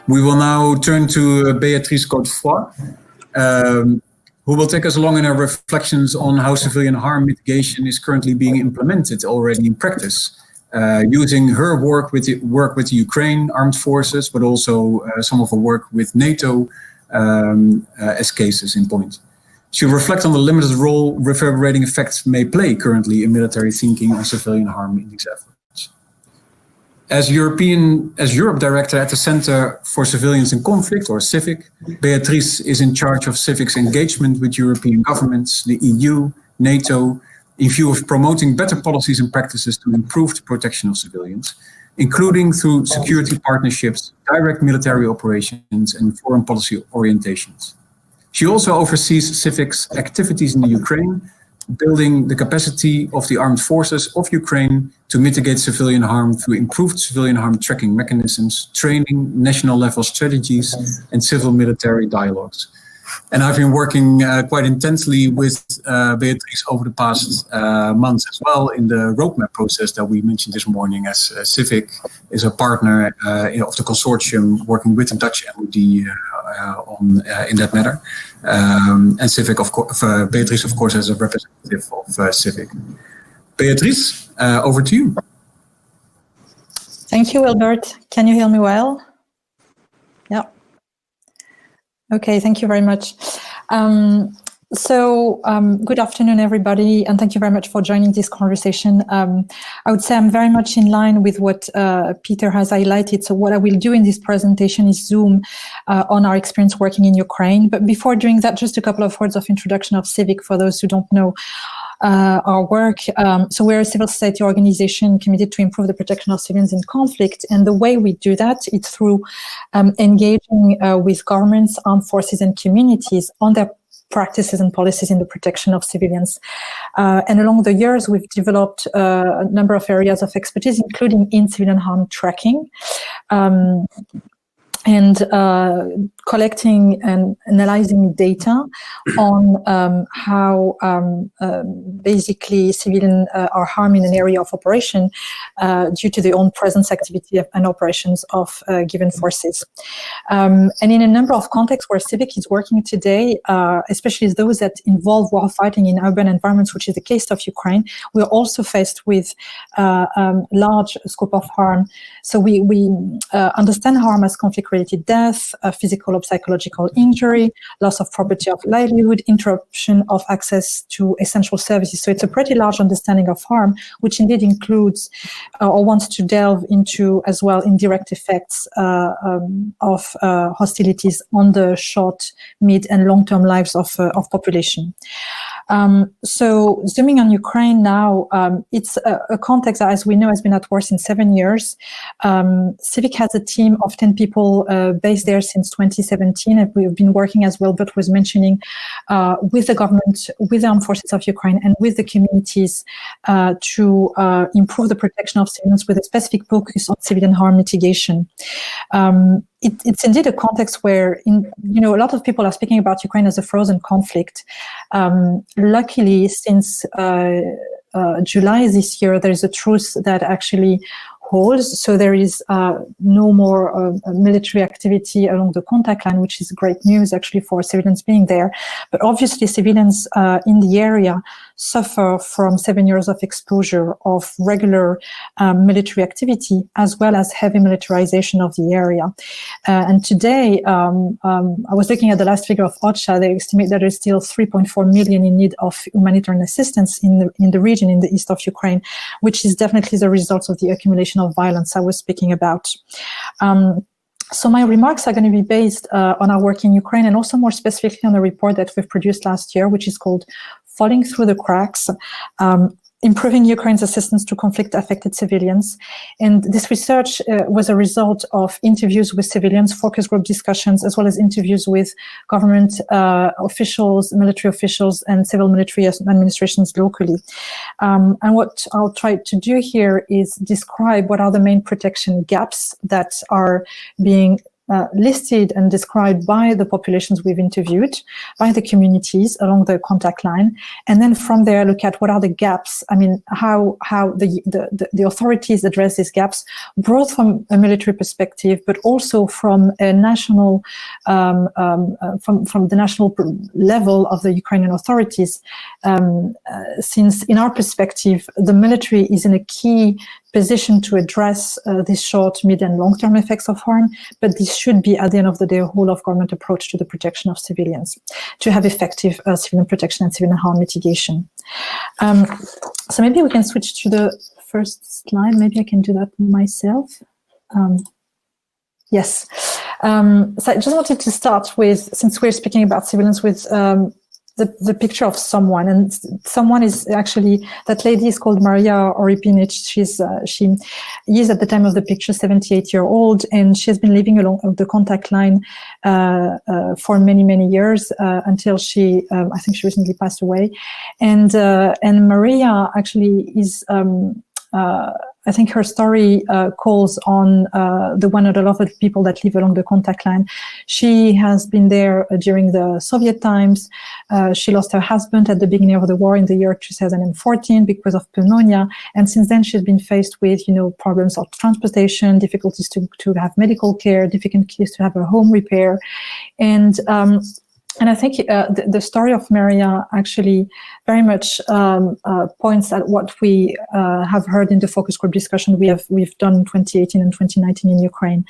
We will now turn to Beatrice Godefroy, who will take us along in our reflections on how civilian harm mitigation is currently being implemented already in practice, using her work with the Ukraine armed forces, but also some of her work with NATO as cases in point. She'll reflect on the limited role reverberating effects may play currently in military thinking on civilian harm in these efforts. As Europe Director at the Center for Civilians in Conflict, or CIVIC, Beatrice is in charge of CIVIC's engagement with European governments, the EU, NATO, in view of promoting better policies and practices to improve the protection of civilians, including through security partnerships, direct military operations, and foreign policy orientations. She also oversees CIVIC's activities in the Ukraine, building the capacity of the armed forces of Ukraine to mitigate civilian harm through improved civilian harm tracking mechanisms, training, national level strategies, and civil-military dialogues. And I've been working quite intensely with Beatrice over the past months as well in the roadmap process that we mentioned this morning, as CIVIC is a partner of the consortium working with the Dutch MOD in that matter. And CIVIC, of course, Beatrice, of course, as a representative of CIVIC. Beatrice, over to you. Thank you, Wilbert. Can you hear me well? Yeah. Okay, thank you very much. Good afternoon, everybody, and thank you very much for joining this conversation. I would say I'm very much in line with what Peter has highlighted. So what I will do in this presentation is zoom on our experience working in Ukraine. But before doing that, just a couple of words of introduction of CIVIC for those who don't know our work. So we're a civil society organization committed to improve the protection of civilians in conflict. And the way we do that is through engaging with governments, armed forces, and communities on their practices and policies in the protection of civilians. And along the years, we've developed a number of areas of expertise, including in civilian harm tracking, and collecting and analyzing data on how basically civilians are harmed in an area of operation due to the own presence, activity, and operations of given forces. And in a number of contexts where CIVIC is working today, especially those that involve war fighting in urban environments, which is the case of Ukraine, we're also faced with large scope of harm. So we understand harm as conflict-related death, physical or psychological injury, loss of property of livelihood, interruption of access to essential services. So it's a pretty large understanding of harm, which indeed includes or wants to delve into as well indirect effects of hostilities on the short, mid, and long-term lives of population. So zooming on Ukraine now, it's a context that, as we know, has been at war since 7 years. CIVIC has a team of 10 people based there since 2017, and we've been working, as Wilbert was mentioning, with the government, with the armed forces of Ukraine, and with the communities to improve the protection of civilians with a specific focus on civilian harm mitigation. It's indeed a context where, a lot of people are speaking about Ukraine as a frozen conflict. Luckily, since July this year, there is a truce that actually holds. So there is no more military activity along the contact line, which is great news actually for civilians being there. But obviously civilians in the area suffer from 7 years of exposure of regular military activity, as well as heavy militarization of the area. And today, I was looking at the last figure of OCHA. They estimate that there's still 3.4 million in need of humanitarian assistance in the region in the east of Ukraine, which is definitely the result of the accumulation of violence I was speaking about. So my remarks are going to be based on our work in Ukraine, and also more specifically on a report that we've produced last year, which is called Falling Through the Cracks, Improving Ukraine's Assistance to Conflict-Affected Civilians. And this research was a result of interviews with civilians, focus group discussions, as well as interviews with government officials, military officials, and civil military administrations locally. And what I'll try to do here is describe what are the main protection gaps that are being listed and described by the populations we've interviewed, by the communities along the contact line, and then from there look at what are the gaps. I mean, how the authorities address these gaps, both from a military perspective, but also from a national, from the national level of the Ukrainian authorities. Since in our perspective, the military is in a key position to address these short, mid, and long-term effects of harm, but this should be, at the end of the day, a whole-of-government approach to the protection of civilians, to have effective civilian protection and civilian harm mitigation. So maybe we can switch to the first slide. Maybe I can do that myself. Yes. So I just wanted to start with, since we're speaking about civilians, with the picture of someone, and someone is actually, that lady is called Maria Oripinic. She is at the time of the picture 78-year-old, and she has been living along the contact line for many years until she, I think she recently passed away. And Maria actually is, I think her story calls on the one of the lot of people that live along the contact line. She has been there during the Soviet times. She lost her husband at the beginning of the war in the year 2014 because of pneumonia. And since then, she's been faced with, problems of transportation, difficulties to have medical care, difficulties to have her home repair. And I think the story of Maria actually very much points at what we have heard in the focus group discussion we've done in 2018 and 2019 in Ukraine.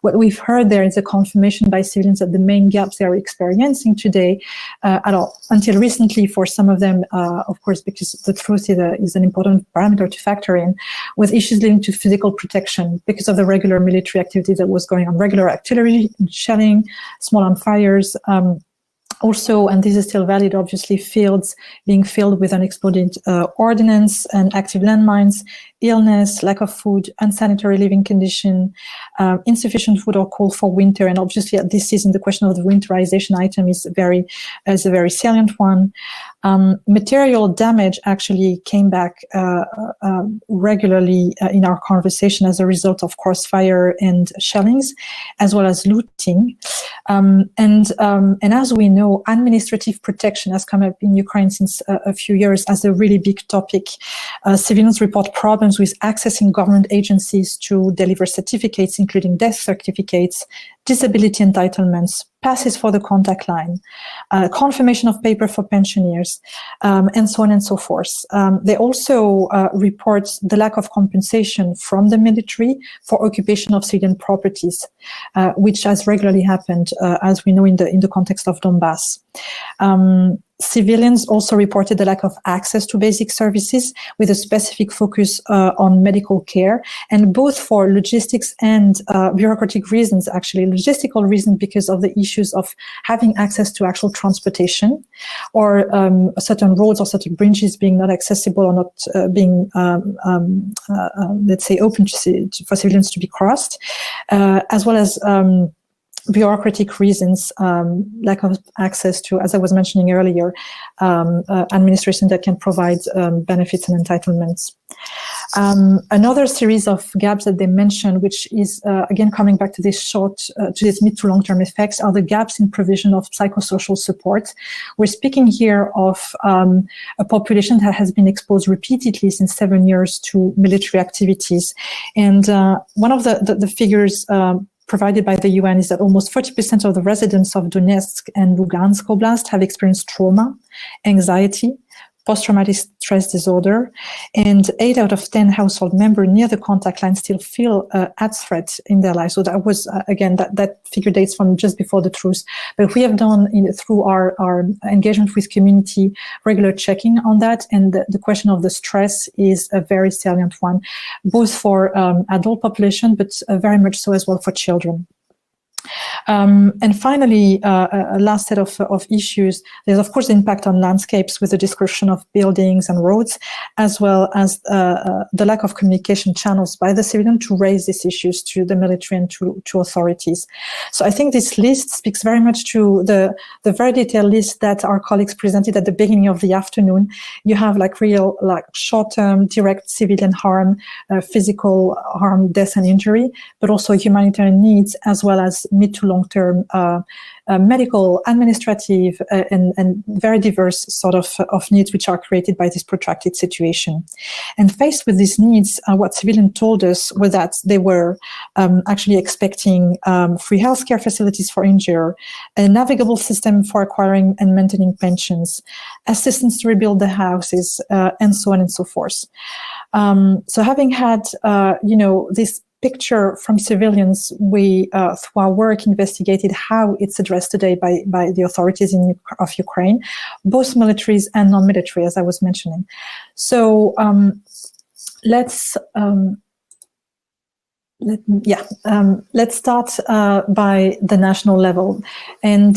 What we've heard there is a confirmation by civilians that the main gaps they are experiencing today, until recently for some of them, of course, because the truth is an important parameter to factor in, with issues leading to physical protection because of the regular military activity that was going on, regular artillery, shelling, small arms fires. Also, and this is still valid, obviously, fields being filled with unexploded ordnance and active landmines, illness, lack of food, unsanitary living condition, insufficient food or coal for winter. And obviously at this season, the question of the winterization item is a very salient one. Material damage actually came back regularly in our conversation as a result of crossfire and shellings, as well as looting. And as we know, administrative protection has come up in Ukraine since a few years as a really big topic. Civilians report problems with accessing government agencies to deliver certificates, including death certificates, disability entitlements, passes for the contact line, confirmation of paper for pensioners, and so on and so forth. They also report the lack of compensation from the military for occupation of civilian properties, which has regularly happened, as we know, in the context of Donbass. Civilians also reported the lack of access to basic services with a specific focus on medical care, and both for logistics and bureaucratic reasons, actually. Logistical reasons because of the issues of having access to actual transportation, or certain roads or certain bridges being not accessible or not being, let's say, open for civilians to be crossed, as well as bureaucratic reasons, lack of access to, as I was mentioning earlier, administration that can provide benefits and entitlements. Another series of gaps that they mention, which is again coming back to this to this mid to long-term effects, are the gaps in provision of psychosocial support. We're speaking here of a population that has been exposed repeatedly since 7 years to military activities, and one of the figures provided by the UN is that almost 40% of the residents of Donetsk and Lugansk Oblast have experienced trauma, anxiety, post-traumatic stress disorder, and 8 out of 10 household members near the contact line still feel at threat in their lives. So that was, again, that figure dates from just before the truce. But we have done, through our engagement with community, regular checking on that, and the question of the stress is a very salient one, both for adult population, but very much so as well for children. And finally, a last set of issues, there's of course the impact on landscapes with the description of buildings and roads, as well as the lack of communication channels by the civilian to raise these issues to the military and to authorities. So I think this list speaks very much to the very detailed list that our colleagues presented at the beginning of the afternoon. You have real short-term direct civilian harm, physical harm, death and injury, but also humanitarian needs, as well as mid to long-term medical, administrative, and very diverse sort of needs which are created by this protracted situation. And faced with these needs, what civilians told us was that they were actually expecting free healthcare facilities for injured, a navigable system for acquiring and maintaining pensions, assistance to rebuild the houses, and so on and so forth. So having had, this picture from civilians, we, through our work, investigated how it's addressed today by the authorities of Ukraine, both militaries and non-military, as I was mentioning. So let's start by the national level. And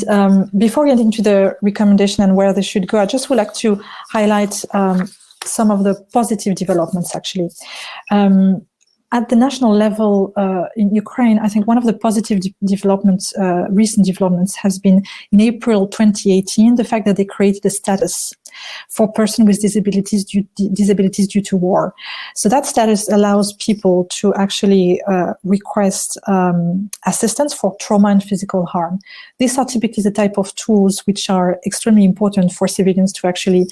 before getting to the recommendation and where they should go, I just would like to highlight some of the positive developments, actually. At the national level in Ukraine, I think one of the positive developments, recent developments, has been in April 2018, the fact that they created a status for persons with disabilities due to war. So that status allows people to actually request assistance for trauma and physical harm. These are typically the type of tools which are extremely important for civilians to actually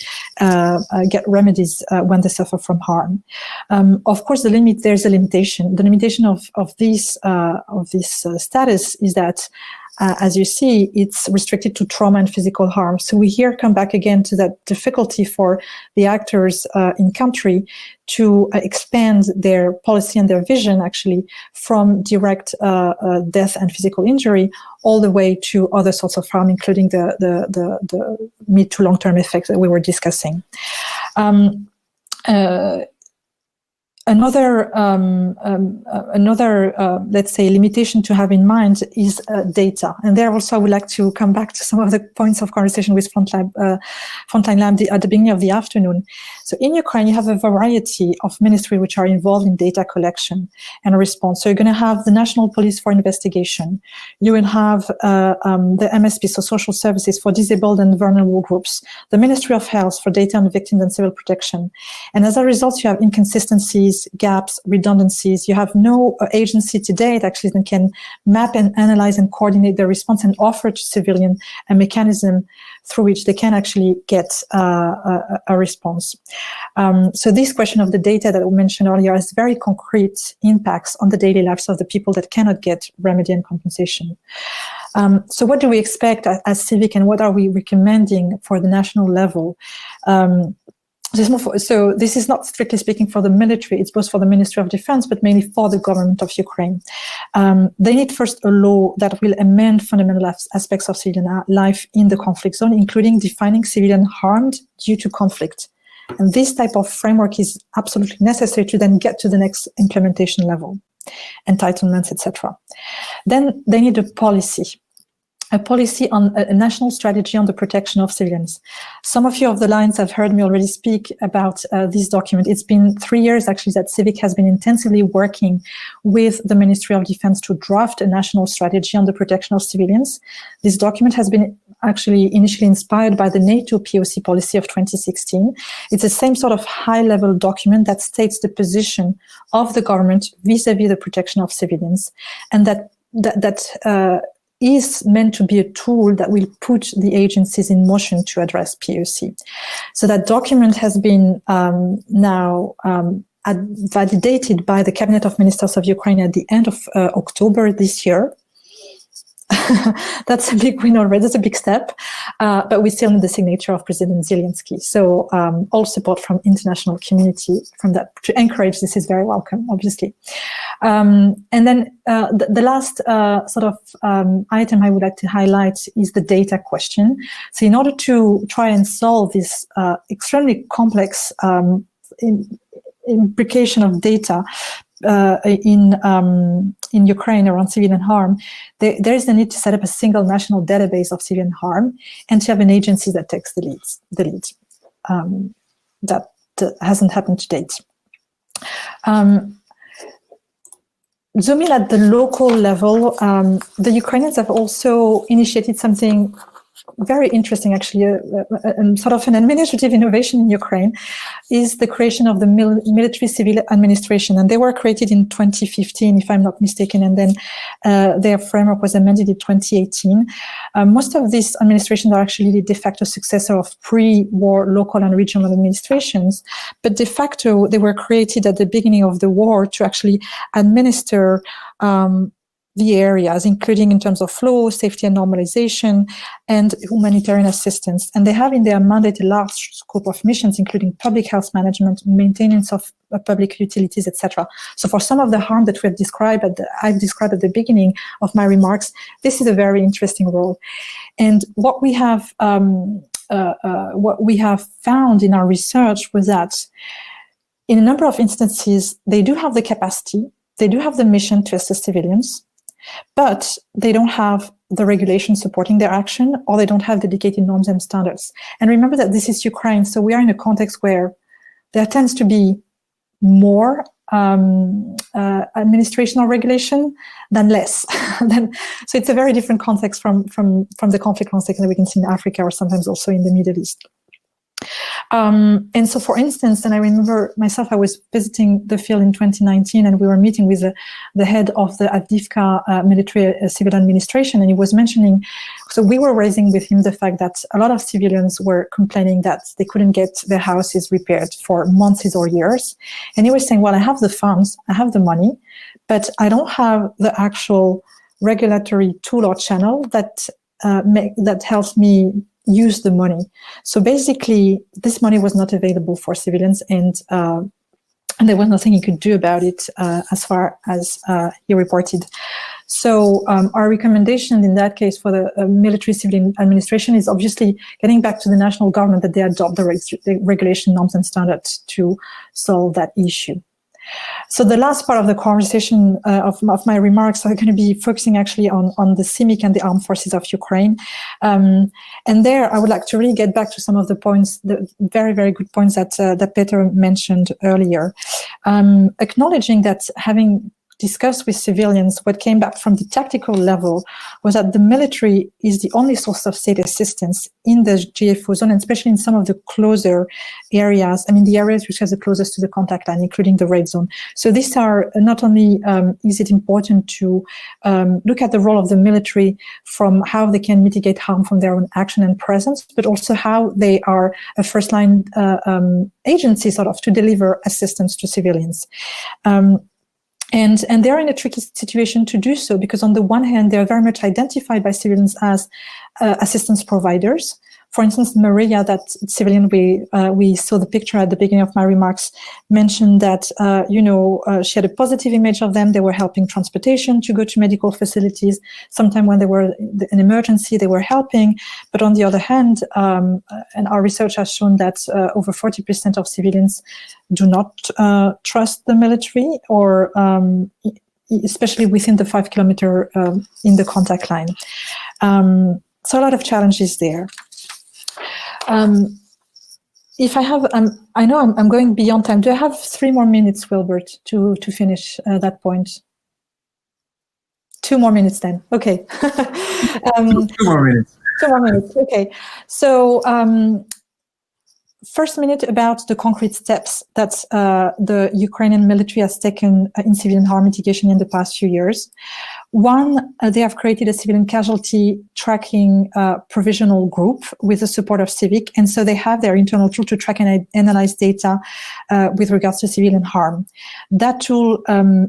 get remedies when they suffer from harm. Of course, there's a limitation. The limitation of this status is that, as you see, it's restricted to trauma and physical harm. So we here come back again to that difficulty for the actors in country to expand their policy and their vision, actually, from direct death and physical injury all the way to other sorts of harm, including the mid to long-term effects that we were discussing. Another, let's say, limitation to have in mind is data. And there also I would like to come back to some of the points of conversation with Frontline Lab at the beginning of the afternoon. So in Ukraine, you have a variety of ministries which are involved in data collection and response. So you're going to have the National Police for Investigation. You will have the MSP, so Social Services for Disabled and Vulnerable Groups, the Ministry of Health for Data on Victims and Civil Protection. And as a result, you have inconsistencies, gaps, redundancies. You have no agency today that actually can map and analyze and coordinate the response and offer to civilian a mechanism through which they can actually get a response. So this question of the data that we mentioned earlier has very concrete impacts on the daily lives of the people that cannot get remedy and compensation. So what do we expect as CIVIC, and what are we recommending for the national level? So this is not strictly speaking for the military, it's both for the Ministry of Defense, but mainly for the government of Ukraine. They need first a law that will amend fundamental aspects of civilian life in the conflict zone, including defining civilian harmed due to conflict. And this type of framework is absolutely necessary to then get to the next implementation level, entitlements, etc. Then they need a policy on a national strategy on the protection of civilians. Some of you of the lines have heard me already speak about this document. It's been 3 years actually that CIVIC has been intensively working with the Ministry of Defense to draft a national strategy on the protection of civilians. This document has been actually initially inspired by the NATO POC policy of 2016. It's the same sort of high-level document that states the position of the government vis-a-vis the protection of civilians, and that is meant to be a tool that will put the agencies in motion to address POC. So that document has been validated by the Cabinet of Ministers of Ukraine at the end of October this year. That's a big win already, that's a big step, but we still need the signature of President Zelensky. So all support from international community from that to encourage this is very welcome, obviously. And then the last item I would like to highlight is the data question. So in order to try and solve this extremely complex implication of data in Ukraine around civilian harm, there is the need to set up a single national database of civilian harm and to have an agency that takes the lead. That hasn't happened to date. Zooming at the local level, the Ukrainians have also initiated something very interesting, actually, sort of an administrative innovation in Ukraine, is the creation of the military civil administration. And they were created in 2015, if I'm not mistaken, and then their framework was amended in 2018. Most of these administrations are actually the de facto successor of pre-war local and regional administrations, but de facto they were created at the beginning of the war to actually administer the areas, including in terms of flow, safety and normalization, and humanitarian assistance. And they have in their mandate a large scope of missions, including public health management, maintenance of public utilities, etc. So for some of the harm that I've described at the beginning of my remarks, this is a very interesting role. And what we have found in our research was that in a number of instances, they do have the capacity, they do have the mission to assist civilians, but they don't have the regulation supporting their action, or they don't have dedicated norms and standards. And remember that this is Ukraine, so we are in a context where there tends to be more administration or regulation than less. So it's a very different context from the conflict context that we can see in Africa or sometimes also in the Middle East. And so, for instance, and I remember myself, I was visiting the field in 2019, and we were meeting with the head of the Avdiivka military civil administration, and he was mentioning, so we were raising with him the fact that a lot of civilians were complaining that they couldn't get their houses repaired for months or years. And he was saying, well, I have the funds, I have the money, but I don't have the actual regulatory tool or channel that helps me use the money. So basically, this money was not available for civilians, and there was nothing he could do about it as far as he reported. So our recommendation in that case for the military civil administration is obviously getting back to the national government that they adopt the regulation norms and standards to solve that issue. So the last part of the conversation of my remarks are going to be focusing actually on the CIVIC and the armed forces of Ukraine. And there I would like to really get back to some of the points, the very, very good points that Peter mentioned earlier. Acknowledging that having discussed with civilians, what came back from the tactical level was that the military is the only source of state assistance in the GFO zone, and especially in some of the closer areas, I mean the areas which are the closest to the contact line, including the red zone. So these are not only is it important to look at the role of the military from how they can mitigate harm from their own action and presence, but also how they are a first line agency sort of to deliver assistance to civilians. And they're in a tricky situation to do so, because on the one hand, they're very much identified by civilians as assistance providers. For instance, Maria, that civilian we saw the picture at the beginning of my remarks, mentioned that she had a positive image of them. They were helping transportation to go to medical facilities. Sometimes when there were an emergency, they were helping. But on the other hand, and our research has shown that over 40% of civilians do not trust the military, or especially within the 5 kilometer in the contact line. So a lot of challenges there. If I have, I know I'm going beyond time. Do I have 3 more minutes, Wilbert, to finish that point? 2 more minutes then. Okay. 2 more minutes. 2 more minutes. Okay. So first minute about the concrete steps that the Ukrainian military has taken in civilian harm mitigation in the past few years. One, they have created a civilian casualty tracking provisional group with the support of CIVIC. And so they have their internal tool to track and analyze data with regards to civilian harm. That tool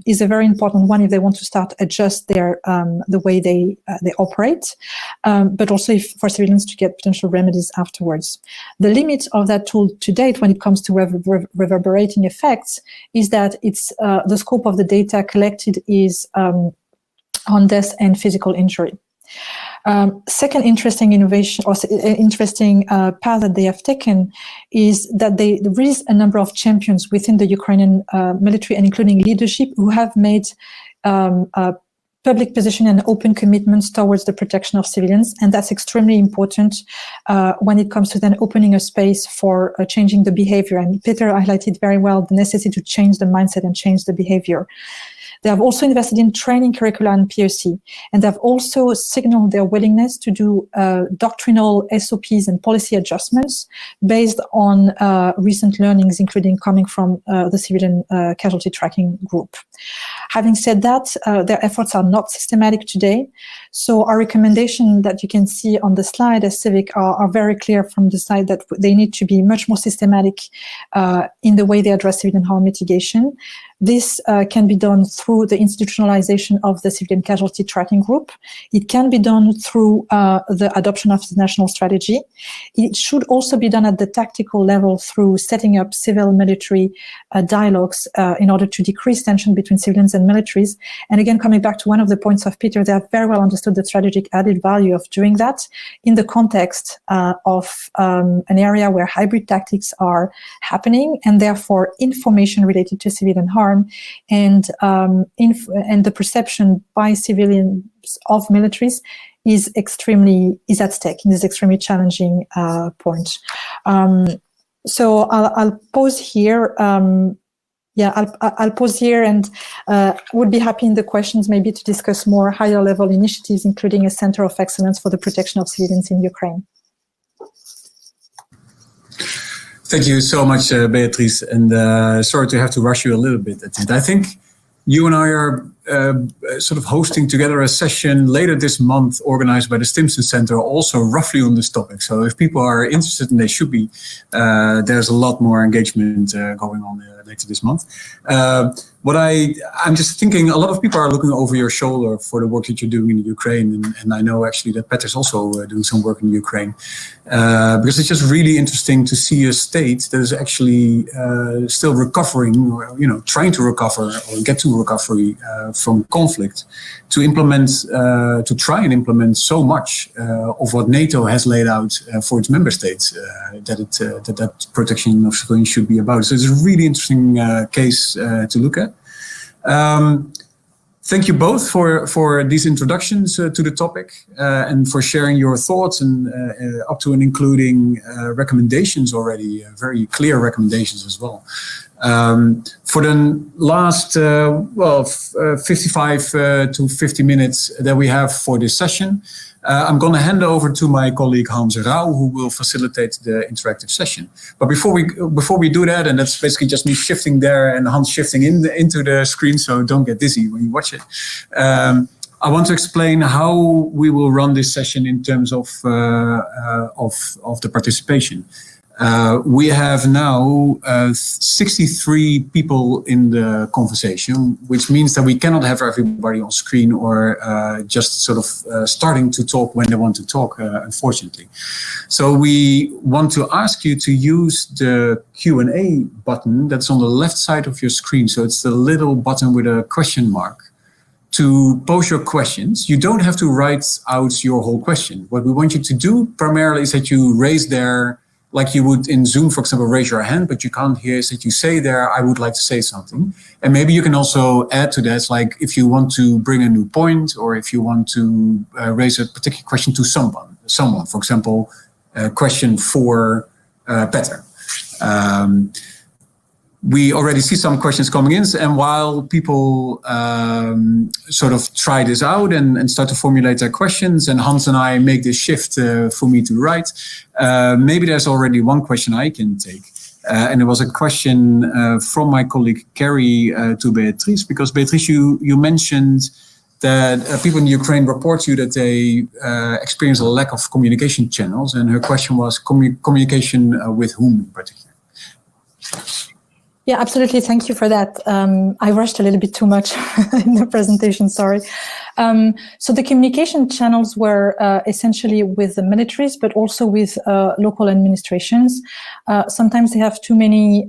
is a very important one if they want to start adjust their the way they operate, but also for civilians to get potential remedies afterwards. The limit of that tool to date when it comes to reverberating effects is that it's the scope of the data collected is on death and physical injury. Second interesting innovation or interesting path that they have taken is that there is a number of champions within the Ukrainian military, and including leadership, who have made public position and open commitments towards the protection of civilians. And that's extremely important when it comes to then opening a space for changing the behavior. And Peter highlighted very well the necessity to change the mindset and change the behavior. They have also invested in training curricula and POC, and they've also signaled their willingness to do doctrinal SOPs and policy adjustments based on recent learnings, including coming from the Civilian Casualty Tracking Group. Having said that, their efforts are not systematic today. So our recommendation that you can see on the slide as CIVIC are very clear from the side that they need to be much more systematic in the way they address civilian harm mitigation. This can be done through the institutionalization of the Civilian Casualty Tracking Group. It can be done through the adoption of the national strategy. It should also be done at the tactical level through setting up civil-military dialogues in order to decrease tension between civilians and militaries. And again, coming back to one of the points of Peter, they have very well understood the strategic added value of doing that in the context of an area where hybrid tactics are happening, and therefore information related to civilian harm and the perception by civilians of militaries is at stake in this extremely challenging point. So I'll pause here. I'll pause here and would be happy in the questions maybe to discuss more higher level initiatives, including a center of excellence for the protection of civilians in Ukraine. Thank you so much, Beatrice, and sorry to have to rush you a little bit. I think you and I are sort of hosting together a session later this month organized by the Stimson Center, also roughly on this topic. So if people are interested, and they should be, there's a lot more engagement going on later this month. I'm just thinking, a lot of people are looking over your shoulder for the work that you're doing in Ukraine, and I know actually that Petter's also doing some work in Ukraine, because it's just really interesting to see a state that is actually still recovering, or trying to recover or get to recovery from conflict, to implement, to try and implement so much of what NATO has laid out for its member states, that protection of civilians should be about. So it's a really interesting case to look at. Thank you both for these introductions to the topic and for sharing your thoughts, and up to and including recommendations already, very clear recommendations as well. For the last 55 to 50 minutes that we have for this session, I'm going to hand over to my colleague Hans Rouw, who will facilitate the interactive session. But before we do that, and that's basically just me shifting there and Hans shifting into the screen, so don't get dizzy when you watch it. I want to explain how we will run this session in terms of the participation. We have now 63 people in the conversation, which means that we cannot have everybody on screen or just sort of starting to talk when they want to talk, unfortunately. So we want to ask you to use the Q&A button that's on the left side of your screen. So it's the little button with a question mark, to pose your questions. You don't have to write out your whole question. What we want you to do primarily is that you raise there, like you would in Zoom, for example, raise your hand, but you can't hear, is that you say there, I would like to say something. And maybe you can also add to that, like if you want to bring a new point, or if you want to raise a particular question to someone, for example, a question for Petter. We already see some questions coming in, and while people sort of try this out and start to formulate their questions, and Hans and I make this shift for me to write, maybe there's already one question I can take. And it was a question from my colleague Carrie to Beatrice, because Beatrice, you mentioned that people in Ukraine report to you that they experience a lack of communication channels, and her question was communication with whom in particular? Yeah, absolutely. Thank you for that. I rushed a little bit too much in the presentation, sorry. So the communication channels were essentially with the militaries, but also with local administrations. Sometimes they have too many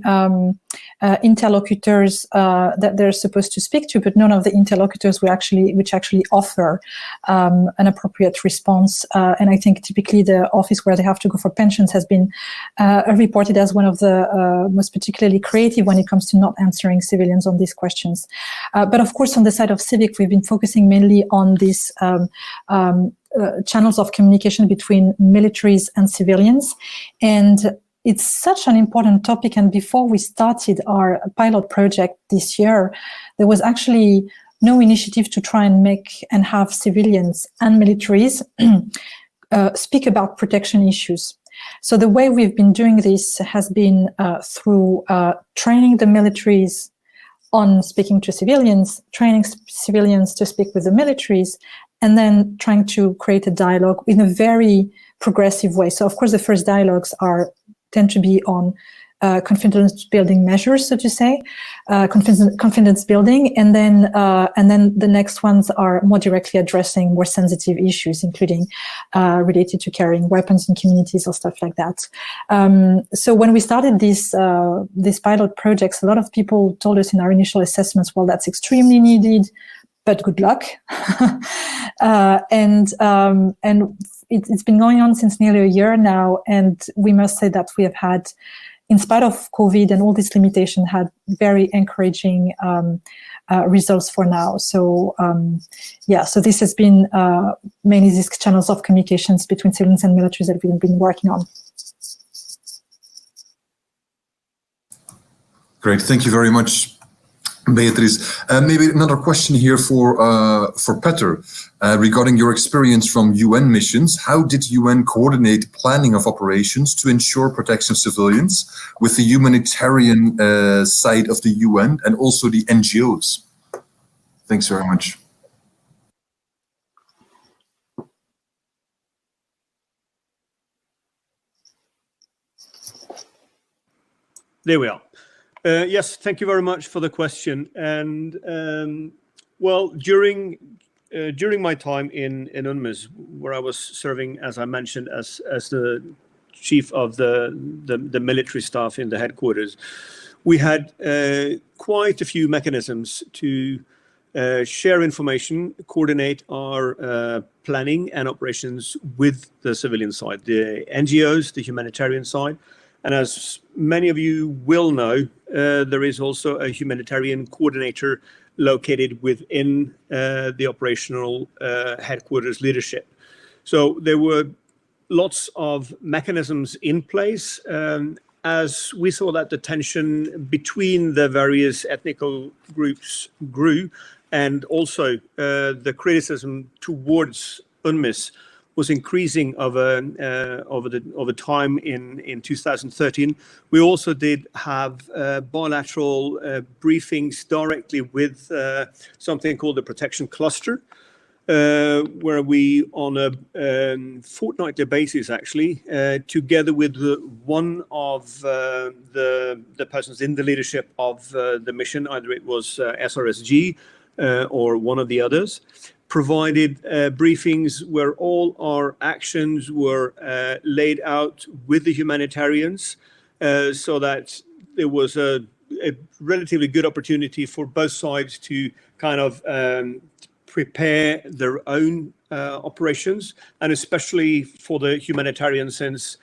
interlocutors that they're supposed to speak to, but none of the interlocutors which actually offer an appropriate response. And I think typically the office where they have to go for pensions has been reported as one of the most particularly creative when it comes to not answering civilians on these questions. But of course, on the side of CIVIC, we've been focusing mainly on these channels of communication between militaries and civilians. And it's such an important topic. And before we started our pilot project this year, there was actually no initiative to try and make and have civilians and militaries speak about protection issues. So the way we've been doing this has been through training the militaries on speaking to civilians, training civilians to speak with the militaries, and then trying to create a dialogue in a very progressive way. So of course the first dialogues tend to be on confidence building measures, so to say, confidence building, and then the next ones are more directly addressing more sensitive issues, including related to carrying weapons in communities or stuff like that. So when we started these pilot projects, a lot of people told us in our initial assessments, well, that's extremely needed, but good luck. And it's been going on since nearly a year now, and we must say that we have had, in spite of COVID and all this limitation, had very encouraging results for now. So so this has been mainly these channels of communications between civilians and militaries that we've been working on. Great, thank you very much, Beatrice. Maybe another question here for Petter regarding your experience from UN missions. How did UN coordinate planning of operations to ensure protection of civilians with the humanitarian side of the UN and also the NGOs? Thanks very much. There we are. Yes, thank you very much for the question. And well, during my time in UNMIS, where I was serving, as I mentioned, as the chief of the military staff in the headquarters, we had quite a few mechanisms to share information, coordinate our planning and operations with the civilian side, the NGOs, the humanitarian side. And as many of you will know, there is also a humanitarian coordinator located within the operational headquarters leadership. So there were lots of mechanisms in place as we saw that the tension between the various ethnical groups grew, and also the criticism towards UNMIS was increasing over time in 2013. We also did have bilateral briefings directly with something called the Protection Cluster, where we, on a fortnightly basis, actually, together with one of the persons in the leadership of the mission, either it was SRSG or one of the others, provided briefings where all our actions were laid out with the humanitarians, so that there was a relatively good opportunity for both sides to kind of prepare their own operations, and especially for the humanitarian sense,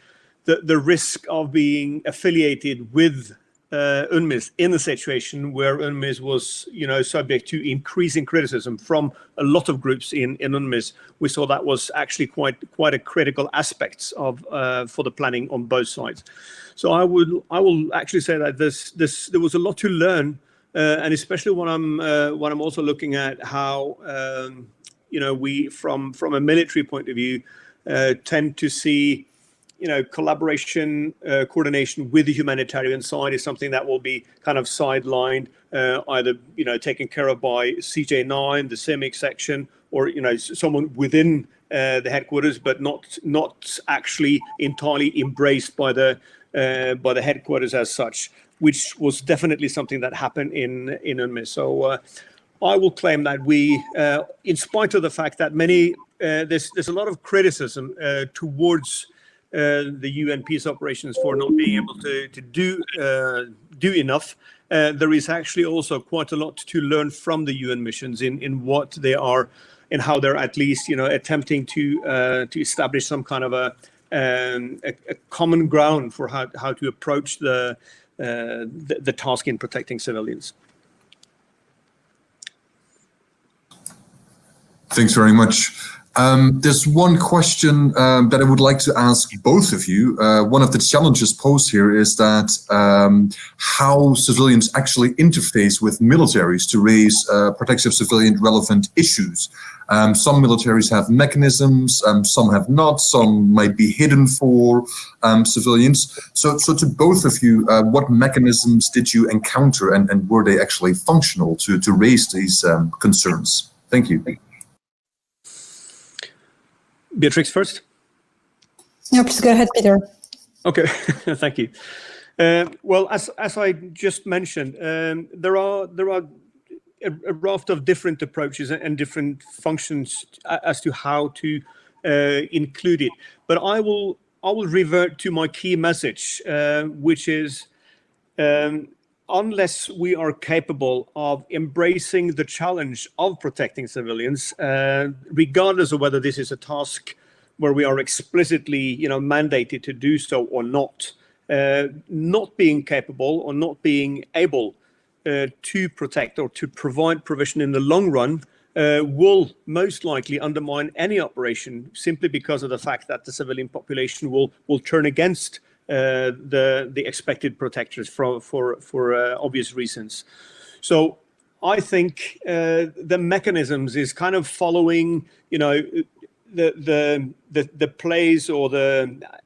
the risk of being affiliated with UNMIS in a situation where UNMIS was, subject to increasing criticism from a lot of groups in UNMIS. We saw that was actually quite a critical aspect of for the planning on both sides. So I will actually say that there was a lot to learn, and especially when I'm also looking at how we from a military point of view tend to see collaboration, coordination with the humanitarian side is something that will be kind of sidelined, either taken care of by CJ9, the CIVIC section, or someone within the headquarters, but not actually entirely embraced by the headquarters as such, which was definitely something that happened in UNMIS. So I will claim that we, in spite of the fact that there's a lot of criticism towards the UN peace operations for not being able to do enough, there is actually also quite a lot to learn from the UN missions in what they are, and how they're at least attempting to establish some kind of a common ground for how to approach the task in protecting civilians. Thanks very much. There's one question that I would like to ask both of you. One of the challenges posed here is that how civilians actually interface with militaries to raise protective civilian relevant issues. Some militaries have mechanisms, some have not, some might be hidden for civilians. So to both of you, what mechanisms did you encounter and were they actually functional to raise these concerns? Thank you. Beatrice first. No, please go ahead, Peter. Okay, thank you. Well, as I just mentioned, there are a raft of different approaches and different functions as to how to include it. But I will revert to my key message, which is unless we are capable of embracing the challenge of protecting civilians, regardless of whether this is a task where we are explicitly, mandated to do so or not, not being capable or not being able to protect or to provide provision in the long run will most likely undermine any operation, simply because of the fact that the civilian population will turn against the expected protectors for obvious reasons. So I think the mechanisms is kind of following, the plays or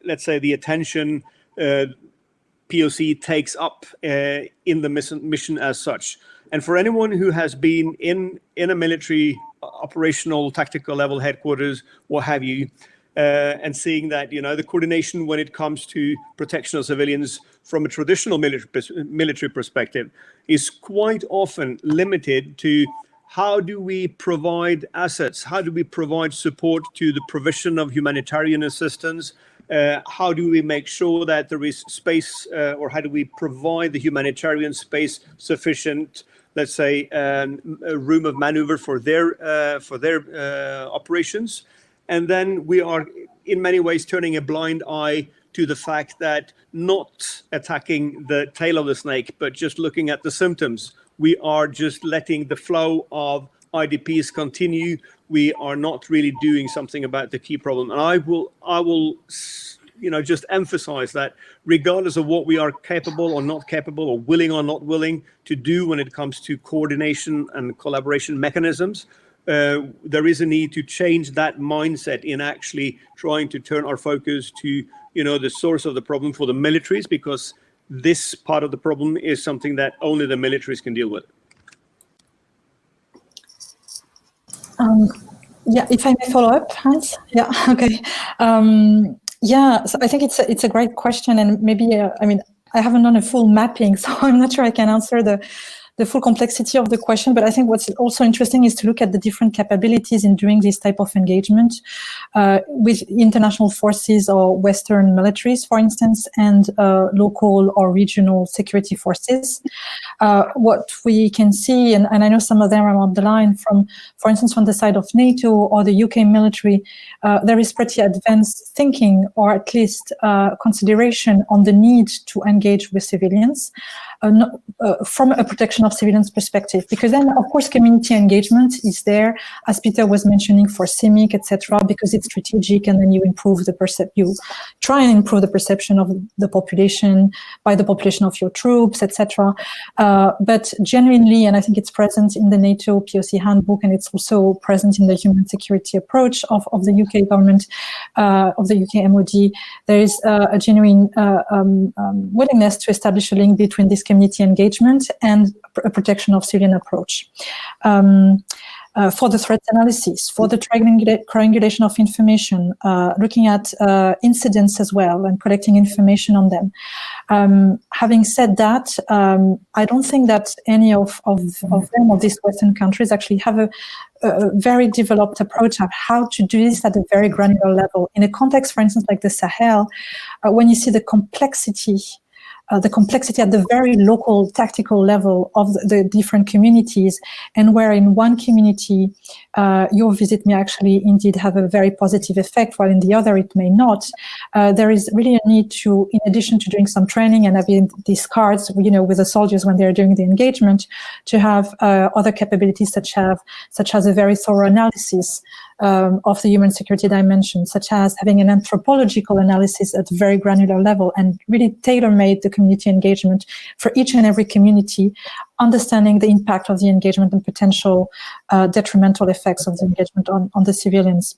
let's say the attention POC takes up in the mission as such. And for anyone who has been in a military operational tactical level headquarters, what have you, and seeing that, the coordination when it comes to protection of civilians from a traditional military perspective is quite often limited to how do we provide assets, how do we provide support to the provision of humanitarian assistance, how do we make sure that there is space, or how do we provide the humanitarian space sufficient, let's say, a room of maneuver for their operations. And then we are in many ways turning a blind eye to the fact that not attacking the tail of the snake, but just looking at the symptoms. We are just letting the flow of IDPs continue. We are not really doing something about the key problem. And I will just emphasize that regardless of what we are capable or not capable, or willing or not willing to do when it comes to coordination and collaboration mechanisms, there is a need to change that mindset in actually trying to turn our focus to, the source of the problem for the militaries, because this part of the problem is something that only the militaries can deal with. Yeah, if I may follow up, Hans? Yeah, okay. So I think it's a great question, and maybe, I haven't done a full mapping, so I'm not sure I can answer the full complexity of the question, but I think what's also interesting is to look at the different capabilities in doing this type of engagement with international forces or Western militaries, for instance, and local or regional security forces. What we can see, and I know some of them are on the line, for instance, from the side of NATO or the UK military, there is pretty advanced thinking, or at least consideration on the need to engage with civilians from a protection of civilians perspective, because then, of course, community engagement is there, as Peter was mentioning, for CIVIC, etc., because it's strategic, and then you try and improve the perception of the population by the population of your troops, etc. But genuinely, and I think it's present in the NATO POC handbook, and it's also present in the human security approach of the UK government, of the UK MOD, there is a genuine willingness to establish a link between this community engagement and a protection of civilian approach. For the threat analysis, for the triangulation of information, looking at incidents as well and collecting information on them. Having said that, I don't think that any of them, of these Western countries, actually have a very developed approach of how to do this at a very granular level. In a context, for instance, like the Sahel, when you see the complexity at the very local tactical level of the different communities, and where in one community your visit may actually indeed have a very positive effect, while in the other it may not. There is really a need to, in addition to doing some training and having these cards, with the soldiers when they're doing the engagement, to have other capabilities such as a very thorough analysis of the human security dimension, such as having an anthropological analysis at a very granular level and really tailor-made the community engagement for each and every community, understanding the impact of the engagement and potential detrimental effects of the engagement on the civilians.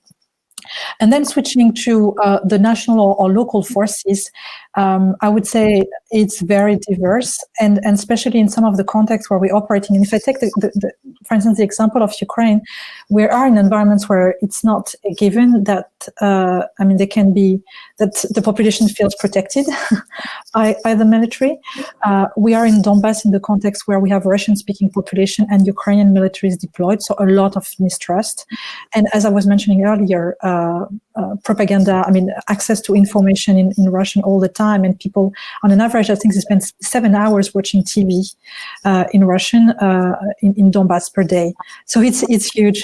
And then switching to the national or local forces, I would say it's very diverse, and especially in some of the contexts where we're operating. And if I take, for instance, the example of Ukraine, we are in environments where it's not a given that, they can be, that the population feels protected by the military. We are in Donbass in the context where we have Russian-speaking population and Ukrainian military is deployed, so a lot of mistrust. And as I was mentioning earlier, propaganda, access to information in Russian all the time, and people, on an average, I think they spend 7 hours watching TV in Russian in Donbass per day. So it's huge.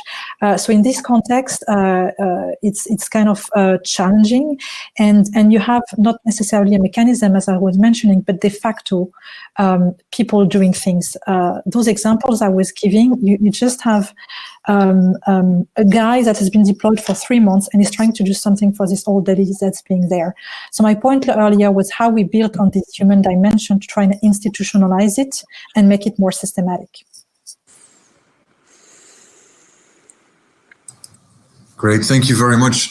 So in this context, it's kind of challenging, and you have not necessarily a mechanism, as I was mentioning, but de facto people doing things. Those examples I was giving, you just have a guy that has been deployed for 3 months and is trying to do something for this old lady that's being there. So my point earlier was how we built on this human dimension to try and institutionalize it and make it more systematic. Great, thank you very much.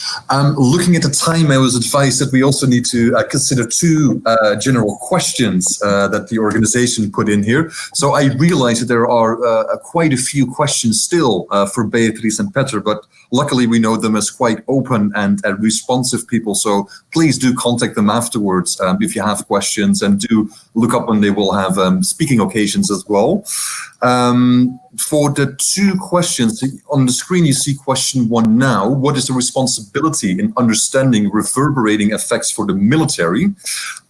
Looking at the time, I was advised that we also need to consider 2 general questions that the organization put in here. So I realize that there are quite a few questions still for Beatrice and Petter, but luckily we know them as quite open and responsive people. So please do contact them afterwards if you have questions, and do look up when they will have speaking occasions as well. For the 2 questions, on the screen you see question 1 now. What is the responsibility in understanding reverberating effects for the military?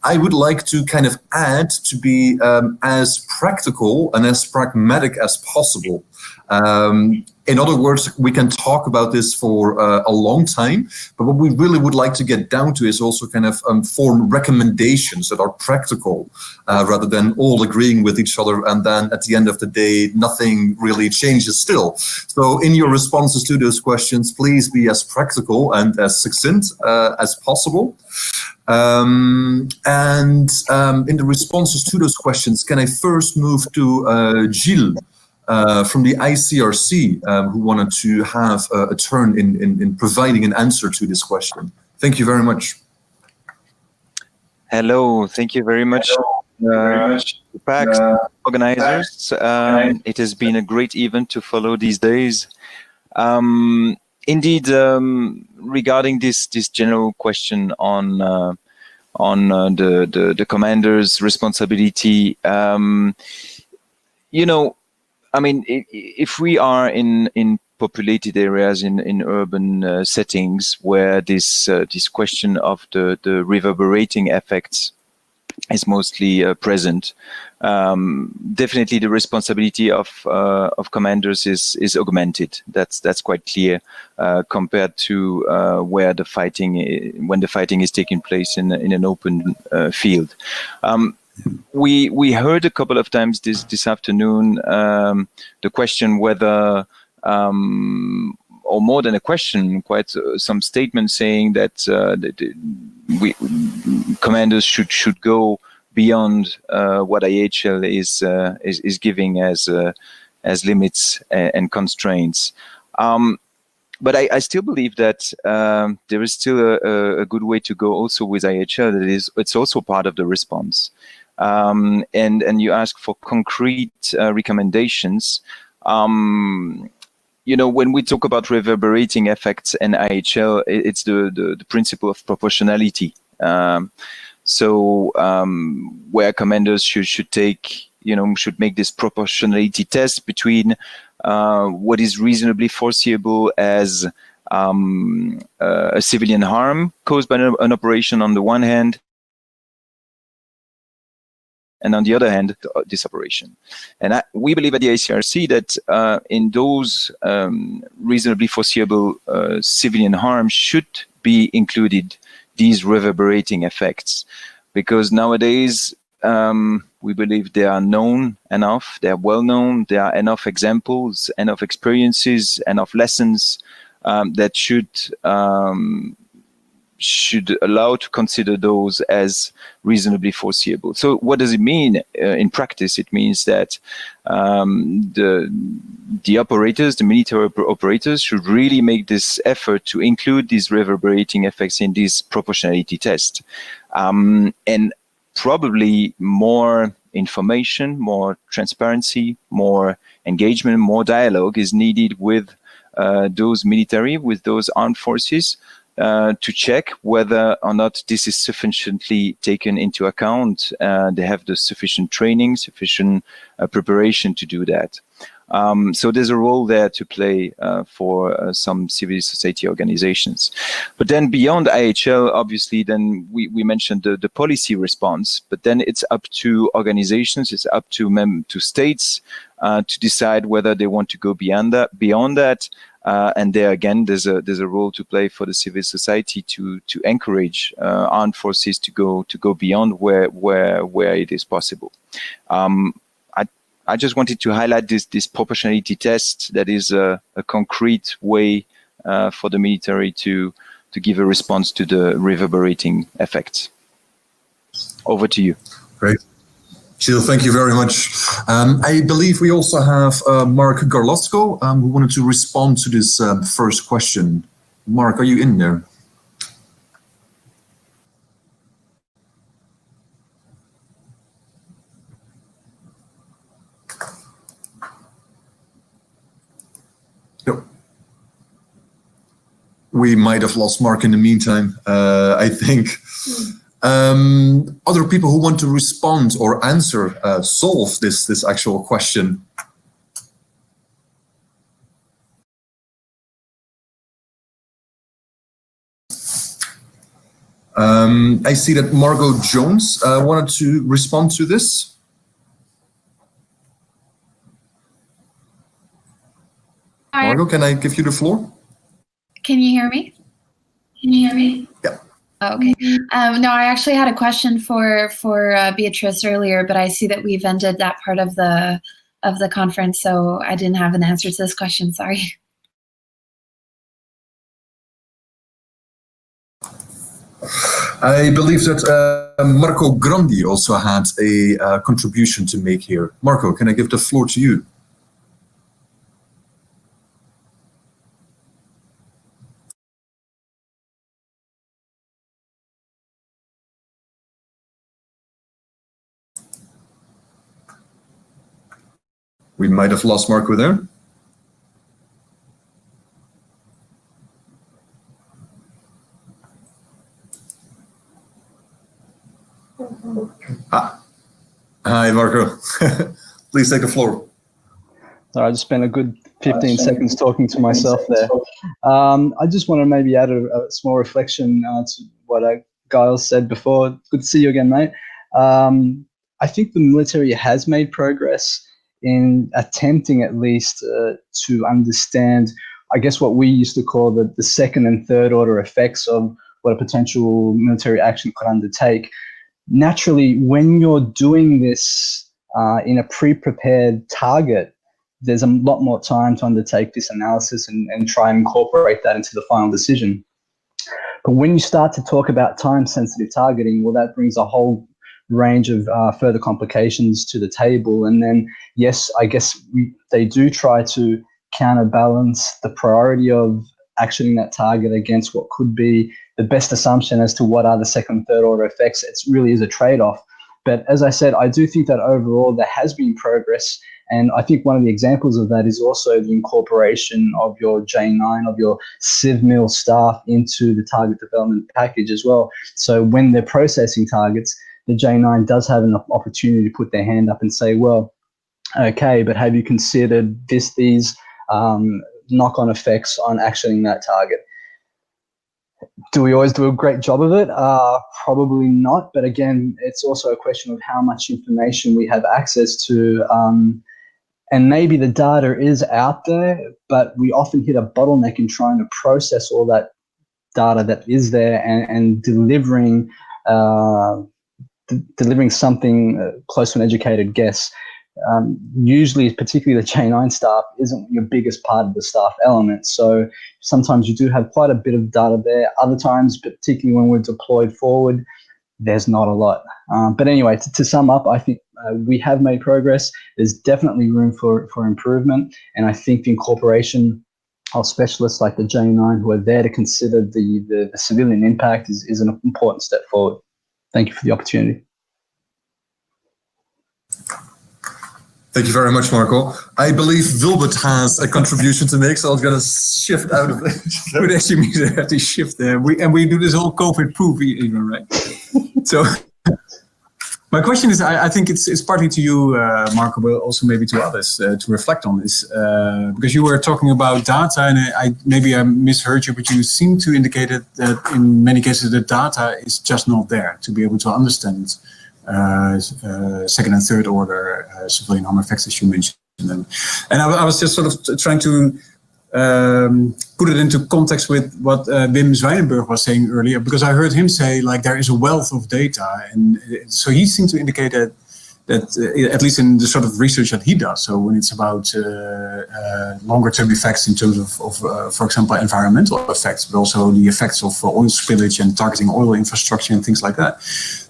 I would like to kind of add to be as practical and as pragmatic as possible. In other words, we can talk about this for a long time, but what we really would like to get down to is also kind of form recommendations that are practical, rather than all agreeing with each other, and then at the end of the day, nothing really changes still. So in your responses to those questions, please be as practical and as succinct as possible. In the responses to those questions, can I first move to Gilles? From the ICRC, who wanted to have a turn in providing an answer to this question. Thank you very much. Hello, thank you very much, PAX organizers. It has been a great event to follow these days. Indeed, regarding this general question on the commander's responsibility, if we are in populated areas, in urban settings where this question of the reverberating effects is mostly present, definitely the responsibility of commanders is augmented. That's quite clear compared to where when the fighting is taking place in an open field. We heard a couple of times this afternoon the question whether, or more than a question, quite some statements saying that commanders should go beyond what IHL is giving as limits and constraints. But I still believe that there is still a good way to go also with IHL. It's also part of the response. And you ask for concrete recommendations. When we talk about reverberating effects and IHL, it's the principle of proportionality. Where commanders should make this proportionality test between what is reasonably foreseeable as a civilian harm caused by an operation on the one hand, and on the other hand, this operation. And we believe at the ICRC that in those reasonably foreseeable civilian harm should be included these reverberating effects, because nowadays we believe they are known enough, they are well known, there are enough examples, enough experiences, enough lessons that should allow to consider those as reasonably foreseeable. So what does it mean in practice? It means that the operators, the military operators, should really make this effort to include these reverberating effects in this proportionality test. And probably more information, more transparency, more engagement, more dialogue is needed with those military, with those armed forces, to check whether or not this is sufficiently taken into account. They have the sufficient training, sufficient preparation to do that. So there's a role there to play for some civil society organizations. But then beyond IHL, obviously, then we mentioned the policy response, but then it's up to organizations, it's up to states to decide whether they want to go beyond that. And there again, there's a role to play for the civil society to encourage armed forces to go beyond where it is possible. I just wanted to highlight this proportionality test that is a concrete way for the military to give a response to the reverberating effects. Over to you. Great. Gilles, thank you very much. I believe we also have Mark Garlotsko, who wanted to respond to this first question. Mark, are you in there? No. We might have lost Mark in the meantime, I think. Other people who want to respond or answer, solve this actual question. I see that Margot Jones wanted to respond to this. Margot, can I give you the floor? Can you hear me? Yeah. Oh, okay. No, I actually had a question for Beatrice earlier, but I see that we've ended that part of the conference, so I didn't have an answer to this question. Sorry. I believe that Marco Grandi also had a contribution to make here. Marco, can I give the floor to you? We might have lost Marco there. Hi, Marco. Please take the floor. I just spent a good 15 seconds talking to myself there. I just want to maybe add a small reflection to what Giles said before. Good to see you again, mate. I think the military has made progress in attempting at least to understand, I guess, what we used to call the second and third order effects of what a potential military action could undertake. Naturally, when you're doing this in a pre-prepared target, there's a lot more time to undertake this analysis and try and incorporate that into the final decision. But when you start to talk about time-sensitive targeting, well, that brings a whole range of further complications to the table. And then, yes, I guess they do try to counterbalance the priority of actioning that target against what could be the best assumption as to what are the second, third order effects. It really is a trade-off. But as I said, I do think that overall there has been progress. And I think one of the examples of that is also the incorporation of your J9, of your CivMil staff into the target development package as well. So when they're processing targets, the J9 does have an opportunity to put their hand up and say, well, okay, but have you considered these knock-on effects on actioning that target? Do we always do a great job of it? Probably not. But again, it's also a question of how much information we have access to. And maybe the data is out there, but we often hit a bottleneck in trying to process all that data that is there and delivering something close to an educated guess. usually, particularly the J9 staff, isn't your biggest part of the staff element. So sometimes you do have quite a bit of data there. Other times, particularly when we're deployed forward, there's not a lot. But anyway, to sum up, I think we have made progress. There's definitely room for improvement. And I think the incorporation of specialists like the J9 who are there to consider the civilian impact is an important step forward. Thank you for the opportunity. Thank you very much, Marco. I believe Wilbert has a contribution to make, so I'm going to shift out of it. It would actually mean that I have to shift there. We do this all COVID-proof even, right? So my question is, I think it's partly to you, Marco, but also maybe to others to reflect on this, because you were talking about data, and maybe I misheard you, but you seem to indicate that in many cases the data is just not there to be able to understand second and third order civilian harm effects, as you mentioned. And I was just sort of trying to put it into context with what Wim Zwijnenburg was saying earlier, because I heard him say, like, there is a wealth of data. And so he seemed to indicate that at least in the sort of research that he does, so when it's about longer term effects in terms of for example, environmental effects, but also the effects of oil spillage and targeting oil infrastructure and things like that,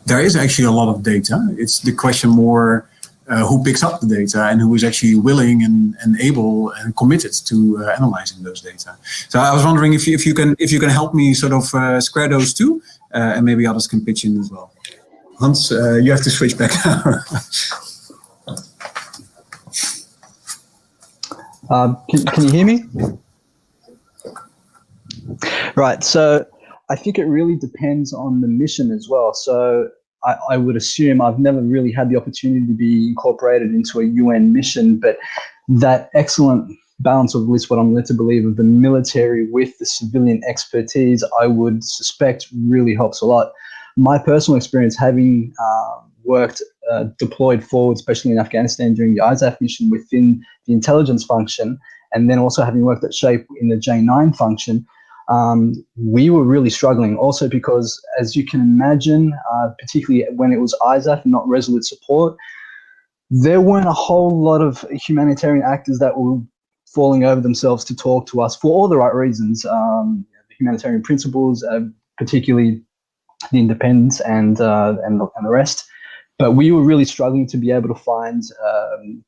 there is actually a lot of data. It's the question more who picks up the data and who is actually willing and able and committed to analyzing those data. So I was wondering if you can help me sort of square those two, and maybe others can pitch in as well. Hans, you have to switch back now. Can you hear me? Right, so I think it really depends on the mission as well. So I would assume, I've never really had the opportunity to be incorporated into a UN mission, but that excellent balance of, at least what I'm led to believe, of the military with the civilian expertise, I would suspect really helps a lot. My personal experience, having worked deployed forward, especially in Afghanistan during the ISAF mission within the intelligence function, and then also having worked at SHAPE in the J9 function, we were really struggling also because, as you can imagine, particularly when it was ISAF and not Resolute Support, there weren't a whole lot of humanitarian actors that were falling over themselves to talk to us for all the right reasons, the humanitarian principles, particularly the independence and the rest. But we were really struggling to be able to find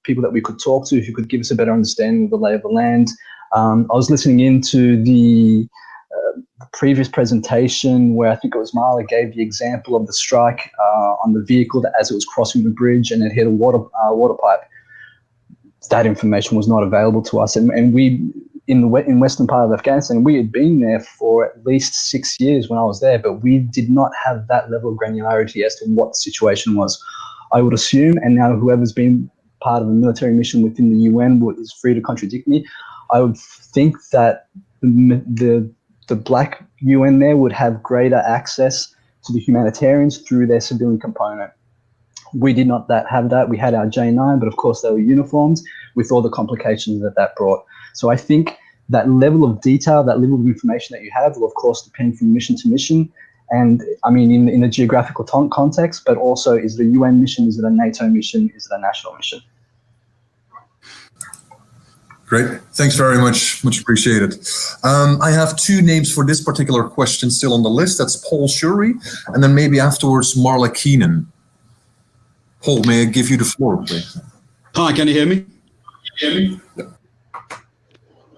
people that we could talk to who could give us a better understanding of the lay of the land. I was listening into the previous presentation where I think it was Marla gave the example of the strike on the vehicle that as it was crossing the bridge and it hit a water pipe. That information was not available to us, and we in western part of Afghanistan, we had been there for at least 6 years when I was there, but we did not have that level of granularity as to what the situation was. I would assume, and now whoever's been part of a military mission within the UN is free to contradict me, I would think that the black UN there would have greater access to the humanitarians through their civilian component. We did not have that. We had our J9, but of course they were uniformed with all the complications that brought. So I think that level of detail, that level of information that you have will of course depend from mission to mission. And I mean, in a geographical context, but also, is it a UN mission? Is it a NATO mission? Is it a national mission? Great, thanks very much, much appreciated. I have two names for this particular question still on the list. That's Paul Shuri, and then maybe afterwards Marla Keenan. Paul, may I give you the floor, please? Hi, can you hear me?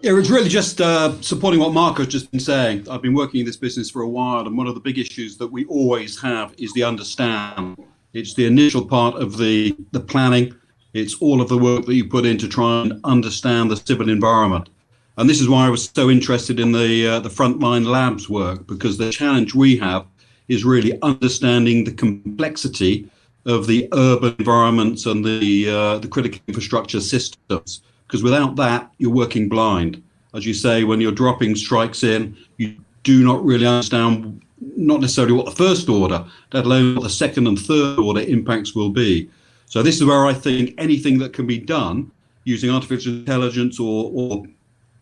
Yeah, it's really just supporting what Marco's just been saying. I've been working in this business for a while, and one of the big issues that we always have is the understand. It's the initial part of the planning. It's all of the work that you put in to try and understand the civil environment. And this is why I was so interested in the frontline labs work, because the challenge we have is really understanding the complexity of the urban environments and the critical infrastructure systems. Because without that, you're working blind. As you say, when you're dropping strikes in, you do not really understand, not necessarily what the first order, let alone what the second and third order impacts will be. So this is where I think anything that can be done using artificial intelligence or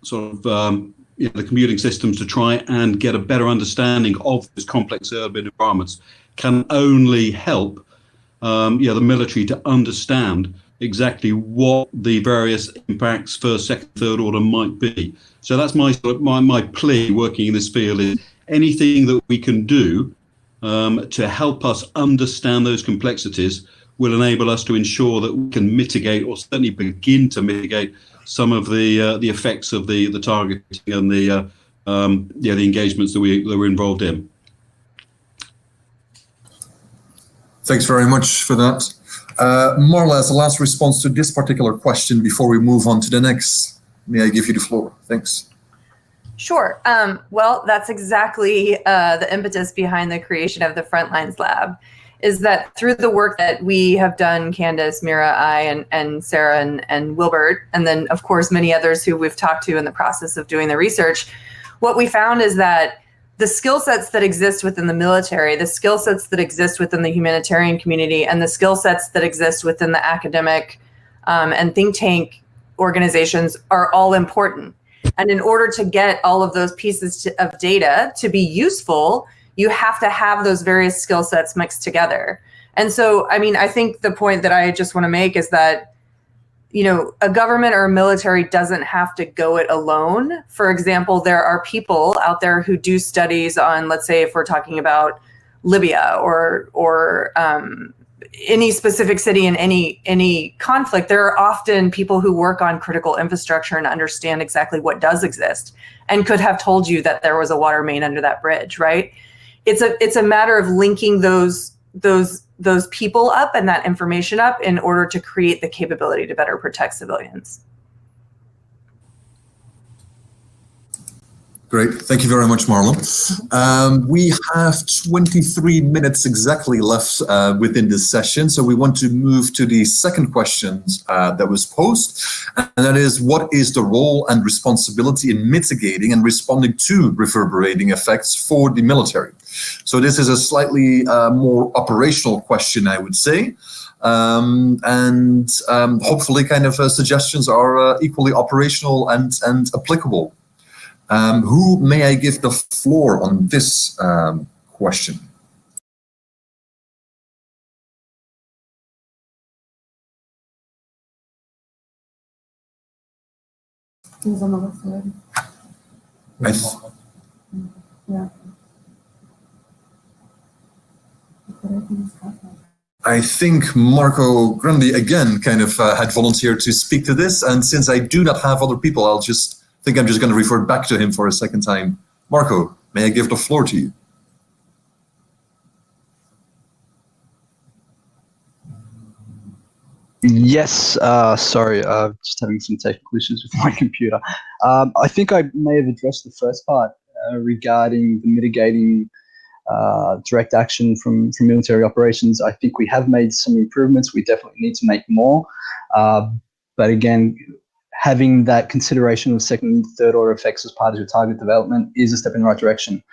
sort of the computing systems to try and get a better understanding of these complex urban environments can only help the military to understand exactly what the various impacts, first, second, third order might be. So that's my plea working in this field is anything that we can do to help us understand those complexities will enable us to ensure that we can mitigate, or certainly begin to mitigate, some of the effects of the targeting and the engagements that we're involved in. Thanks very much for that. Marla, as a last response to this particular question before we move on to the next, may I give you the floor? Thanks. Sure. Well, that's exactly the impetus behind the creation of the Frontlines Lab, is that through the work that we have done, Candace, Mira, I, and Sarah, and Wilbert, and then of course many others who we've talked to in the process of doing the research, what we found is that the skill sets that exist within the military, the skill sets that exist within the humanitarian community, and the skill sets that exist within the academic and think tank organizations are all important. And in order to get all of those pieces of data to be useful, you have to have those various skill sets mixed together. And so, I mean, I think the point that I just want to make is that, you know, a government or a military doesn't have to go it alone. For example, there are people out there who do studies on, let's say, if we're talking about Libya or any specific city in any conflict, there are often people who work on critical infrastructure and understand exactly what does exist and could have told you that there was a water main under that bridge, right? It's a matter of linking those people up and that information up in order to create the capability to better protect civilians. Great. Thank you very much, Marlon. We have 23 minutes exactly left within this session. So we want to move to the second question that was posed. And that is, what is the role and responsibility in mitigating and responding to reverberating effects for the military? So this is a slightly more operational question, I would say. Hopefully kind of suggestions are equally operational and applicable. Who may I give the floor on this question? I think Marco Grandi again kind of had volunteered to speak to this, and since I do not have other people, I'm just going to refer back to him for a second time. Marco, may I give the floor to you? Yes, sorry, just having some technical issues with my computer. I think I may have addressed the first part regarding the mitigating direct action from military operations. I think we have made some improvements. We definitely need to make more. But again, having that consideration of second and third order effects as part of your target development is a step in the right direction.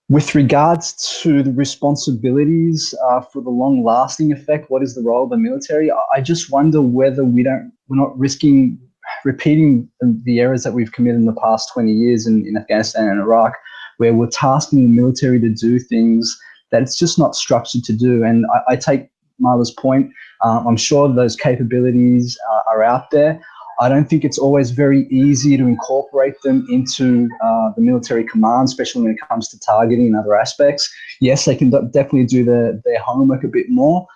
With regards to the responsibilities for the long-lasting effect, what is the role of the military? I just wonder whether we're not risking repeating the errors that we've committed in the past 20 years in Afghanistan and Iraq, where we're tasking the military to do things that it's just not structured to do. And I take Marla's point. I'm sure those capabilities are out there. I don't think it's always very easy to incorporate them into the military command, especially when it comes to targeting and other aspects. Yes, they can definitely do their homework a bit more,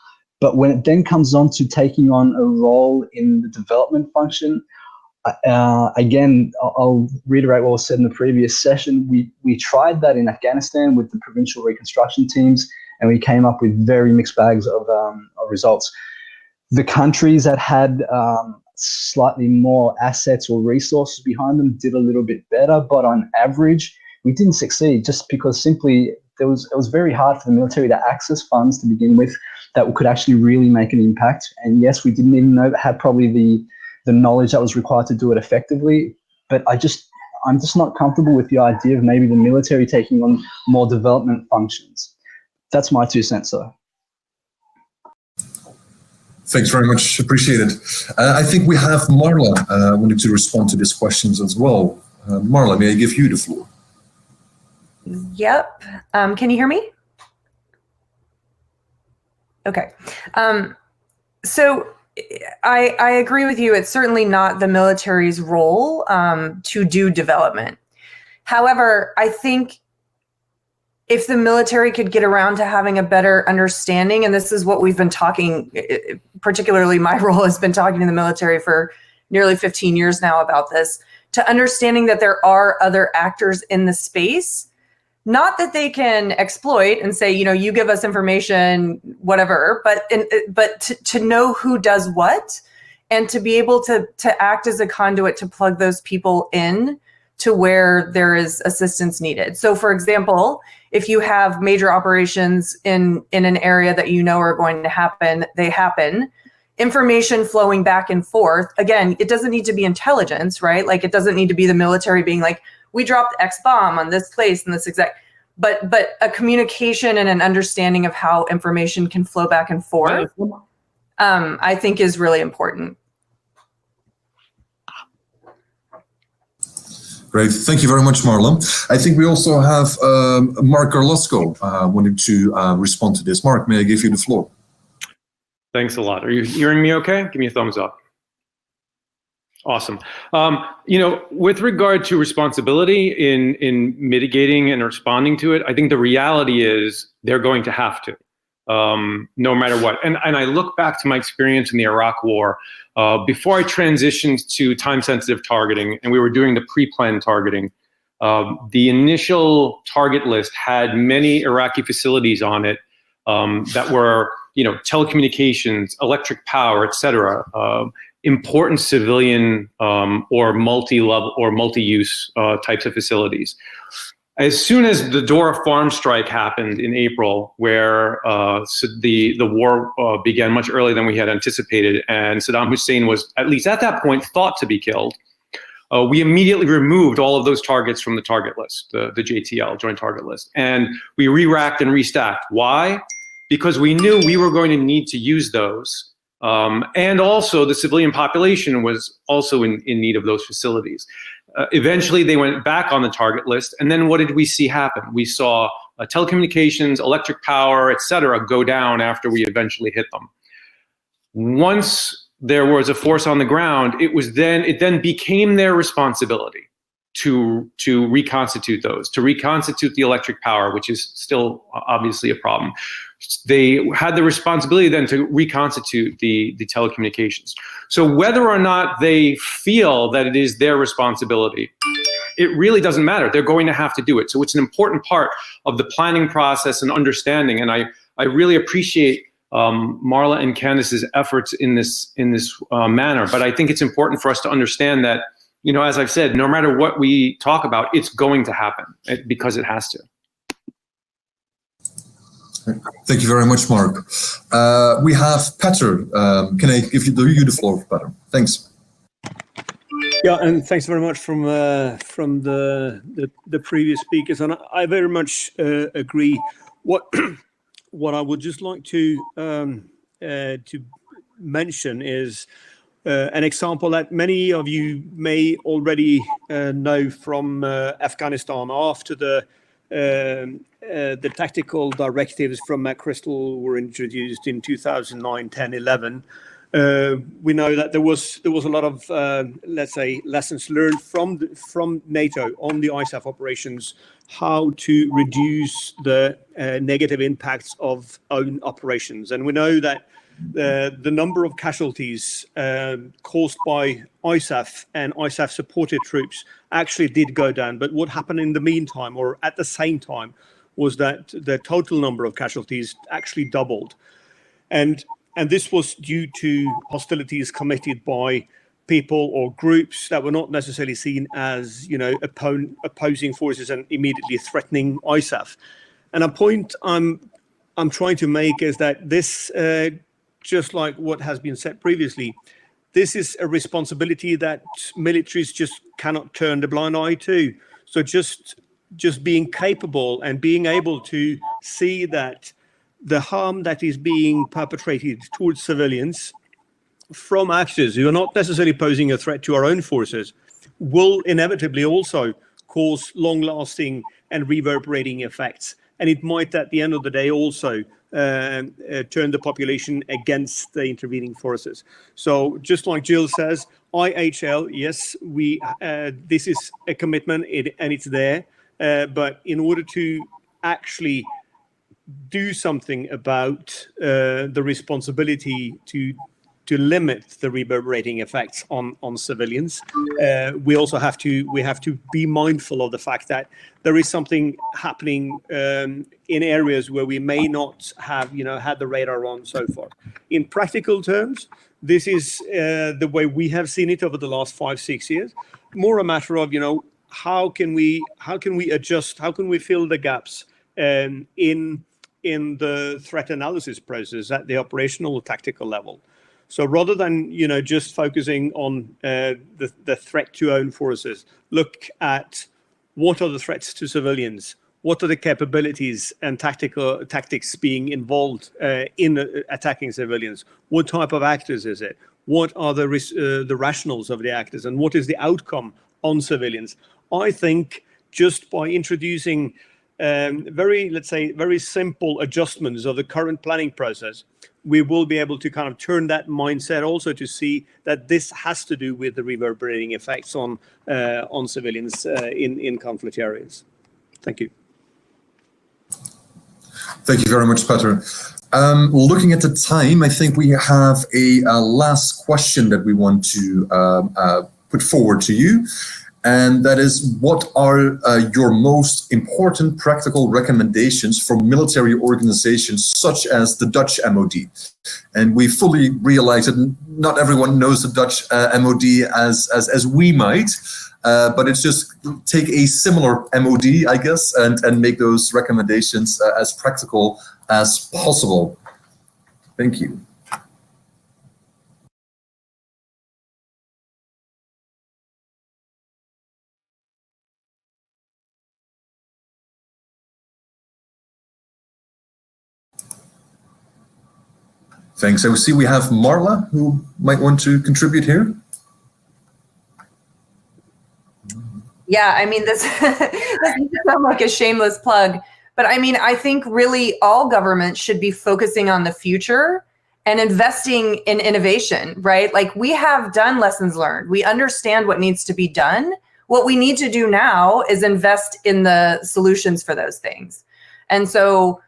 but when it then comes on to taking on a role in the development function, again, I'll reiterate what was said in the previous session. We tried that in Afghanistan with the provincial reconstruction teams, and we came up with very mixed bags of results. The countries that had slightly more assets or resources behind them did a little bit better, but on average, we didn't succeed just because simply it was very hard for the military to access funds to begin with that could actually really make an impact. And yes, we didn't even have probably the knowledge that was required to do it effectively, but I'm just not comfortable with the idea of maybe the military taking on more development functions. That's my 2 cents, though. Thanks very much. Appreciate it. I think we have Marla wanting to respond to these questions as well. Marla, may I give you the floor? Yep. Can you hear me? Okay. So I agree with you. It's certainly not the military's role to do development. However, I think if the military could get around to having a better understanding, and this is what we've been talking, particularly my role has been talking to the military for nearly 15 years now about this, to understanding that there are other actors in the space, not that they can exploit and say, you know, you give us information, whatever, but to know who does what, and to be able to act as a conduit to plug those people in to where there is assistance needed. So for example, if you have major operations in an area that you know are going to happen, they happen. Information flowing back and forth, again, it doesn't need to be intelligence, right? Like it doesn't need to be the military being like, we dropped X bomb on this place and this exact, but a communication and an understanding of how information can flow back and forth, I think is really important. Great, thank you very much, Marla. I think we also have Mark Garlosko wanting to respond to this. Mark, may I give you the floor? Thanks a lot. Are you hearing me okay? Give me a thumbs up. Awesome. You know, with regard to responsibility in mitigating and responding to it, I think the reality is they're going to have to, no matter what. And I look back to my experience in the Iraq War. Before I transitioned to time-sensitive targeting, and we were doing the pre-planned targeting, the initial target list had many Iraqi facilities on it that were, you know, telecommunications, electric power, et cetera, important civilian or multi-level or multi-use types of facilities. As soon as the Dora farm strike happened in April, where the war began much earlier than we had anticipated, and Saddam Hussein was, at least at that point, thought to be killed, we immediately removed all of those targets from the target list, the JTL, Joint Target List, and we re-racked and restacked. Why? Because we knew we were going to need to use those, and also the civilian population was also in need of those facilities. Eventually, they went back on the target list, and then what did we see happen? We saw telecommunications, electric power, et cetera, go down after we eventually hit them. Once there was a force on the ground, it then became their responsibility to reconstitute those, to reconstitute the electric power, which is still obviously a problem. They had the responsibility then to reconstitute the telecommunications. So whether or not they feel that it is their responsibility, it really doesn't matter. They're going to have to do it. So it's an important part of the planning process and understanding. And I really appreciate Marla and Candace's efforts in this manner. But I think it's important for us to understand that, you know, as I've said, no matter what we talk about, it's going to happen because it has to. Thank you very much, Mark. We have Petter. Can I give you the floor, Petter? Thanks. Yeah, and thanks very much from the previous speakers, and I very much agree. What I would just like to mention is an example that many of you may already know from Afghanistan after the tactical directives from McChrystal were introduced in 2009, 10, 11. We know that there was a lot of let's say lessons learned from NATO on the ISAF operations, how to reduce the negative impacts of own operations, and we know that the number of casualties caused by ISAF and ISAF supported troops actually did go down. But what happened in the meantime, or at the same time, was that the total number of casualties actually doubled. And this was due to hostilities committed by people or groups that were not necessarily seen as, you know, opposing forces and immediately threatening ISAF. And a point I'm trying to make is that this, just like what has been said previously, this is a responsibility that militaries just cannot turn the blind eye to. So just being capable and being able to see that the harm that is being perpetrated towards civilians from actors who are not necessarily posing a threat to our own forces will inevitably also cause long-lasting and reverberating effects. And it might, at the end of the day, also turn the population against the intervening forces. So just like Jill says, IHL, yes, this is a commitment and it's there, but in order to actually do something about the responsibility to limit the reverberating effects on civilians, we also have to be mindful of the fact that there is something happening in areas where we may not have had the radar on so far. In practical terms, this is the way we have seen it over the last 5-6 years. More a matter of how can we adjust, how can we fill the gaps in the threat analysis process at the operational tactical level. So rather than just focusing on the threat to own forces, look at what are the threats to civilians, what are the capabilities and tactics being involved in attacking civilians, what type of actors is it, what are the rationals of the actors, and what is the outcome on civilians. I think just by introducing very simple adjustments of the current planning process, we will be able to kind of turn that mindset also to see that this has to do with the reverberating effects on civilians in conflict areas. Thank you. Thank you very much, Petter. Looking at the time, I think we have a last question that we want to put forward to you. And that is, what are your most important practical recommendations for military organizations such as the Dutch MOD? And we fully realize that not everyone knows the Dutch MOD as we might, but it's just take a similar MOD, I guess, and make those recommendations as practical as possible. Thank you. Thanks. I see we have Marla, who might want to contribute here. Yeah, I mean, this doesn't sound like a shameless plug, but I mean, I think really all governments should be focusing on the future and investing in innovation, right? Like, we have done lessons learned. We understand what needs to be done. What we need to do now is invest in the solutions for those things. And so,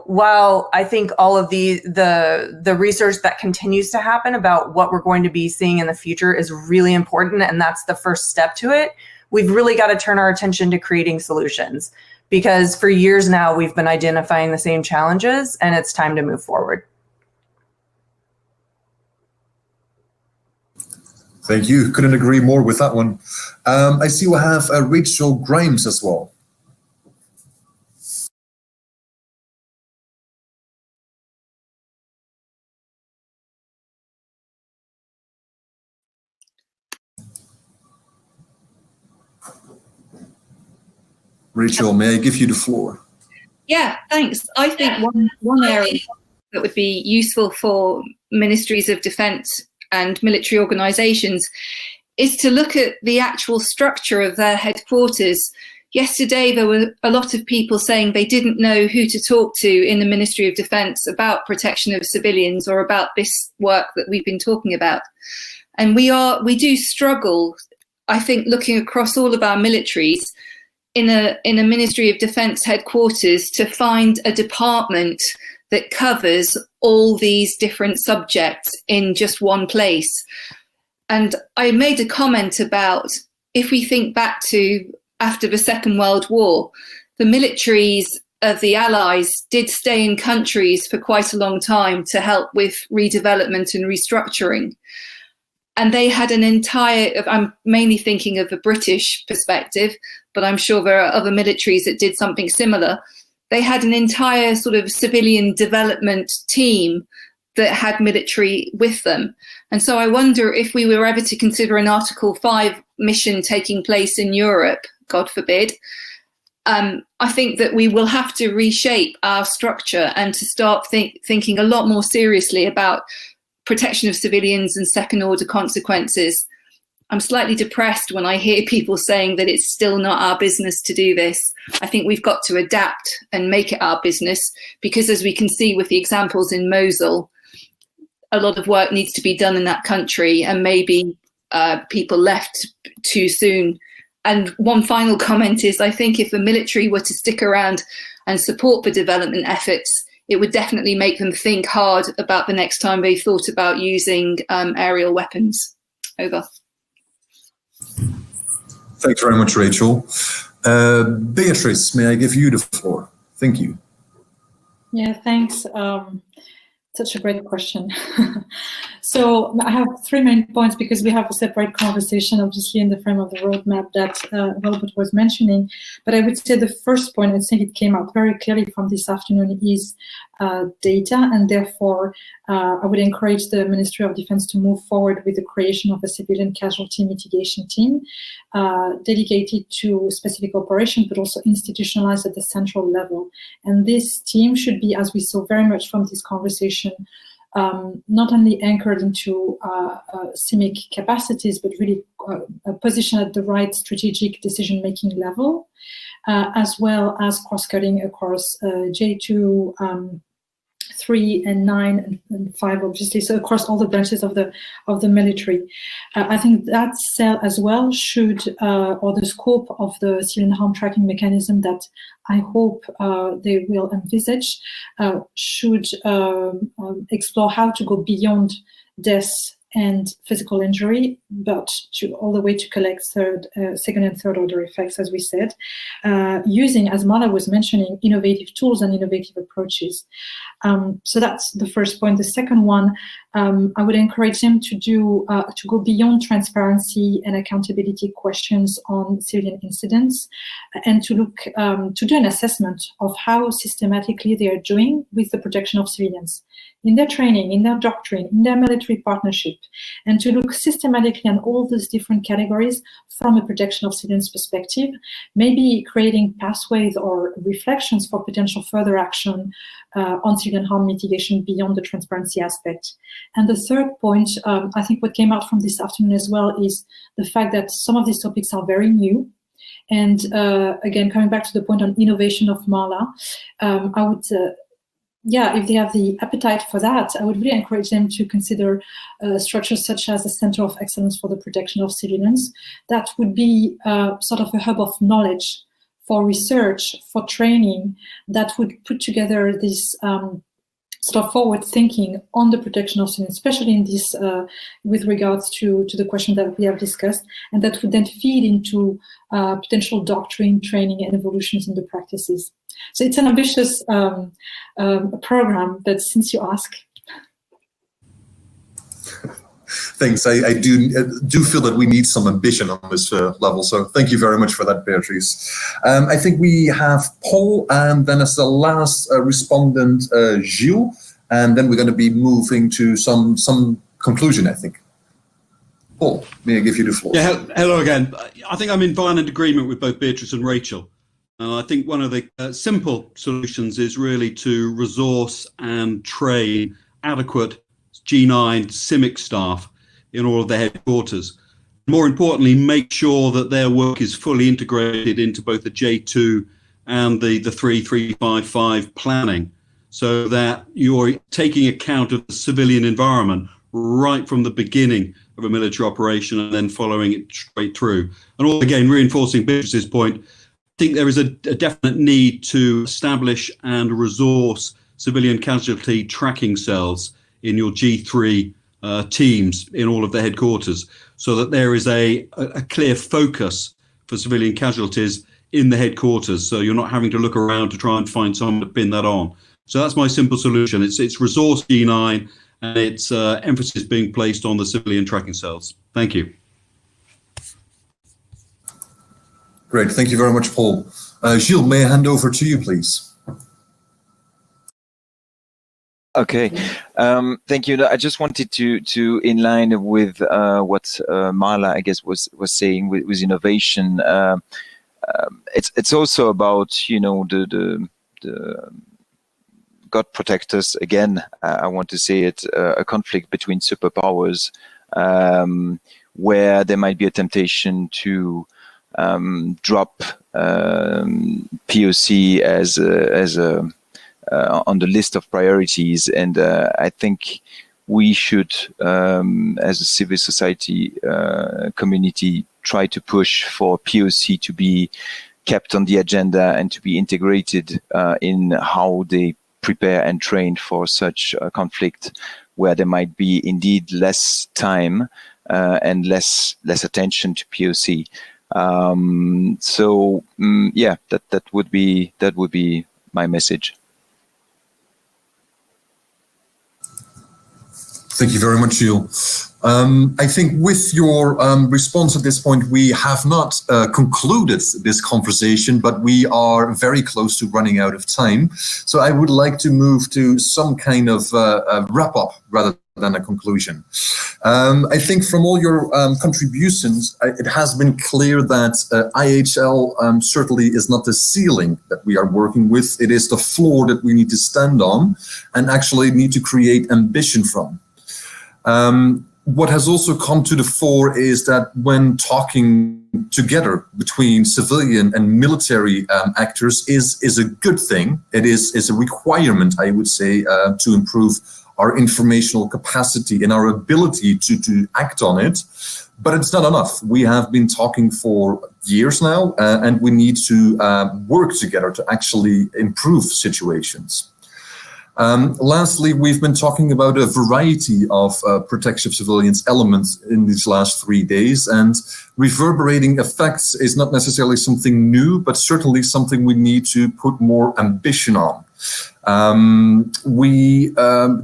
while I think all of the research that continues to happen about what we're going to be seeing in the future is really important, and that's the first step to it, we've really got to turn our attention to creating solutions, because for years now we've been identifying the same challenges, and it's time to move forward. Thank you. Couldn't agree more with that one. I see we have Rachel Grimes as well. Rachel, may I give you the floor? Yeah, thanks. I think one area that would be useful for ministries of defence and military organisations is to look at the actual structure of their headquarters. Yesterday, there were a lot of people saying they didn't know who to talk to in the Ministry of Defence about protection of civilians or about this work that we've been talking about. And we do struggle, I think, looking across all of our militaries, in a Ministry of Defence headquarters, to find a department that covers all these different subjects in just one place. And I made a comment about, if we think back to after the Second World War, the militaries of the Allies did stay in countries for quite a long time to help with redevelopment and restructuring. And they had an entire, I'm mainly thinking of the British perspective, but I'm sure there are other militaries that did something similar. They had an entire sort of civilian development team that had military with them. And so I wonder if we were ever to consider an Article 5 mission taking place in Europe, God forbid, I think that we will have to reshape our structure and to start thinking a lot more seriously about protection of civilians and second order consequences. I'm slightly depressed when I hear people saying that it's still not our business to do this. I think we've got to adapt and make it our business, because as we can see with the examples in Mosul, a lot of work needs to be done in that country, and maybe people left too soon. And one final comment is, I think if the military were to stick around and support the development efforts, it would definitely make them think hard about the next time they thought about using aerial weapons. Over. Thanks very much, Rachel. Beatrice, may I give you the floor? Thank you. Yeah, thanks. Such a great question. So I have 3 main points, because we have a separate conversation, obviously, in the frame of the roadmap that Wilbert was mentioning. But I would say the first point, I think it came out very clearly from this afternoon, is data, and therefore I would encourage the Ministry of Defense to move forward with the creation of a civilian casualty mitigation team dedicated to specific operations, but also institutionalized at the central level. And this team should be, as we saw very much from this conversation, not only anchored into CIVIC capacities, but really positioned at the right strategic decision-making level, as well as cross-cutting across J2, 3 and 9 and 5, obviously, so across all the branches of the military. I think that cell as well should, or the scope of the civilian harm tracking mechanism that I hope they will envisage, should explore how to go beyond deaths and physical injury, but all the way to collect second and third order effects, as we said, using, as Marla was mentioning, innovative tools and innovative approaches. So that's the first point. The second one, I would encourage them to go beyond transparency and accountability questions on civilian incidents, and to look to do an assessment of how systematically they are doing with the protection of civilians in their training, in their doctrine, in their military partnership, and to look systematically on all those different categories from a protection of civilians perspective, maybe creating pathways or reflections for potential further action on civilian harm mitigation beyond the transparency aspect. And the third point, I think what came out from this afternoon as well, is the fact that some of these topics are very new. And again, coming back to the point on innovation of Marla, I would, if they have the appetite for that, I would really encourage them to consider structures such as a Center of Excellence for the Protection of Civilians. That would be sort of a hub of knowledge for research, for training, that would put together this sort of forward thinking on the protection of civilians, especially in this, with regards to the question that we have discussed, and that would then feed into potential doctrine, training, and evolutions in the practices. So it's an ambitious program, but since you ask. Thanks. I do feel that we need some ambition on this level. So thank you very much for that, Beatrice. I think we have Paul, and then as the last respondent, Gilles, and then we're going to be moving to some conclusion, I think. Paul, may I give you the floor? Yeah, hello again. I think I'm in violent agreement with both Beatrice and Rachel. I think one of the simple solutions is really to resource and train adequate G9 CIVIC staff in all of their headquarters. More importantly, make sure that their work is fully integrated into both the J2 and the 3355 planning, so that you're taking account of the civilian environment right from the beginning of a military operation and then following it straight through. And all again, reinforcing Beatrice's point, I think there is a definite need to establish and resource civilian casualty tracking cells in your G3 teams in all of the headquarters, so that there is a clear focus for civilian casualties in the headquarters, so you're not having to look around to try and find someone to pin that on. So that's my simple solution. It's resource G9, and it's emphasis being placed on the civilian tracking cells. Thank you. Great, thank you very much, Paul. Gilles, may I hand over to you, please? Okay, thank you. I just wanted to in line with what Marla, I guess, was saying with innovation. It's also about, you know, the God protect us again. I want to say it, a conflict between superpowers where there might be a temptation to drop POC as on the list of priorities. And I think we should, as a civil society community, try to push for POC to be kept on the agenda and to be integrated in how they prepare and train for such a conflict, where there might be indeed less time and less attention to POC. Yeah, that would be my message. Thank you very much, Gilles. I think with your response at this point, we have not concluded this conversation, but we are very close to running out of time. So I would like to move to some kind of wrap-up rather than a conclusion. I think from all your contributions, it has been clear that IHL certainly is not the ceiling that we are working with. It is the floor that we need to stand on and actually need to create ambition from. What has also come to the fore is that when talking together between civilian and military actors is a good thing. It is a requirement, I would say, to improve our informational capacity and our ability to act on it. But it's not enough. We have been talking for years now, and we need to work together to actually improve situations. Lastly, we've been talking about a variety of protection of civilians elements in these last 3 days, and reverberating effects is not necessarily something new, but certainly something we need to put more ambition on.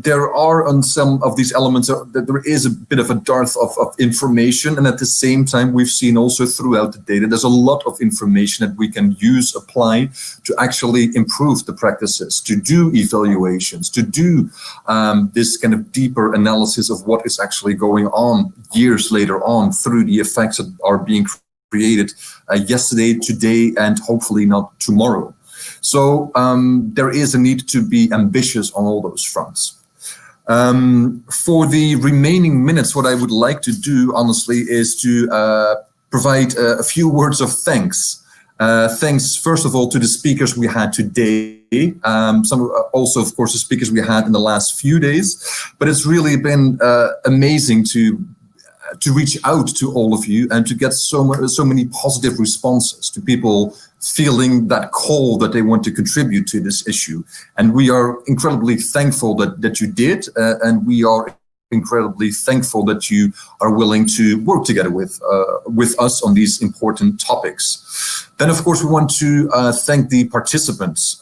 There are on some of these elements that there is a bit of a dearth of information, and at the same time we've seen also throughout the data there's a lot of information that we can use, apply to actually improve the practices, to do evaluations, to do this kind of deeper analysis of what is actually going on years later on through the effects that are being created yesterday, today, and hopefully not tomorrow. So there is a need to be ambitious on all those fronts. For the remaining minutes, what I would like to do, honestly, is to provide a few words of thanks. Thanks, first of all, to the speakers we had today. Some also, of course, the speakers we had in the last few days. But it's really been amazing to reach out to all of you and to get so many positive responses, to people feeling that call that they want to contribute to this issue. And we are incredibly thankful that you did, and we are incredibly thankful that you are willing to work together with us on these important topics. Then, of course, we want to thank the participants.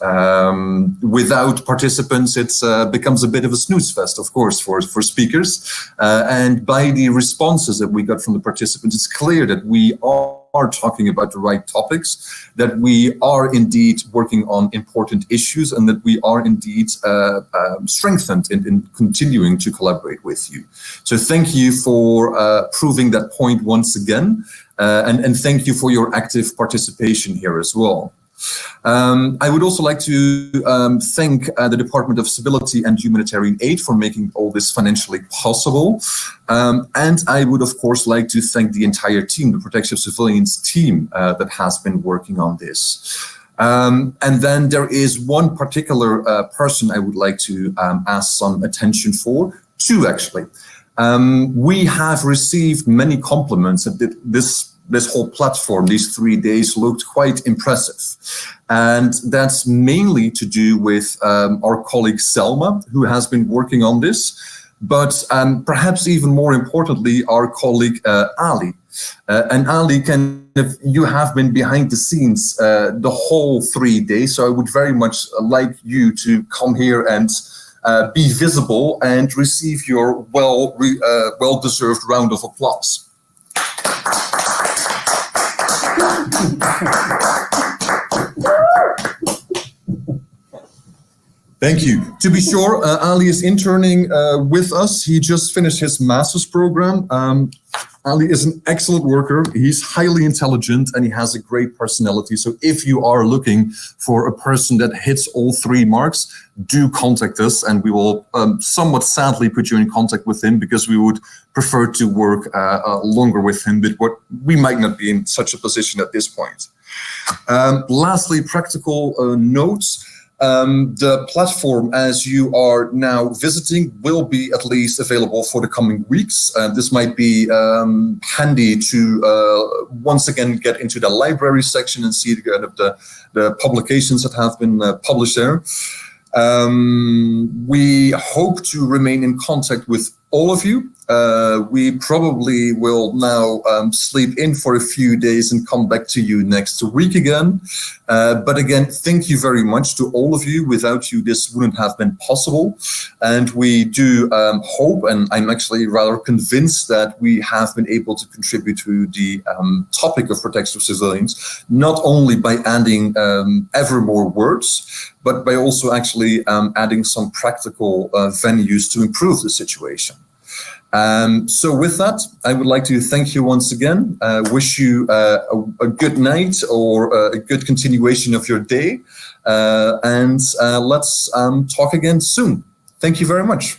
Without participants, it becomes a bit of a snooze fest, of course, for speakers. And by the responses that we got from the participants, it's clear that we are talking about the right topics, that we are indeed working on important issues, and that we are indeed strengthened in continuing to collaborate with you. So thank you for proving that point once again, and thank you for your active participation here as well. I would also like to thank the Department of Civility and Humanitarian Aid for making all this financially possible. And I would, of course, like to thank the entire team, the Protection of Civilians team that has been working on this. And then there is one particular person I would like to ask some attention for, two actually. We have received many compliments that this whole platform, these 3 days, looked quite impressive. And that's mainly to do with our colleague Selma, who has been working on this, but perhaps even more importantly, our colleague Ali. And Ali, you have been behind the scenes the whole 3 days, so I would very much like you to come here and be visible and receive your well-deserved round of applause. Thank you. To be sure, Ali is interning with us. He just finished his master's program. Ali is an excellent worker. He's highly intelligent and he has a great personality. So if you are looking for a person that hits all 3 marks, do contact us and we will somewhat sadly put you in contact with him because we would prefer to work longer with him, but we might not be in such a position at this point. Lastly, practical notes. The platform, as you are now visiting, will be at least available for the coming weeks. This might be handy to once again get into the library section and see the publications that have been published there. We hope to remain in contact with all of you. We probably will now sleep in for a few days and come back to you next week again. But again, thank you very much to all of you. Without you, this wouldn't have been possible. And we do hope, and I'm actually rather convinced that we have been able to contribute to the topic of protection of civilians, not only by adding ever more words, but by also actually adding some practical venues to improve the situation. So with that, I would like to thank you once again, wish you a good night or a good continuation of your day, and let's talk again soon. Thank you very much.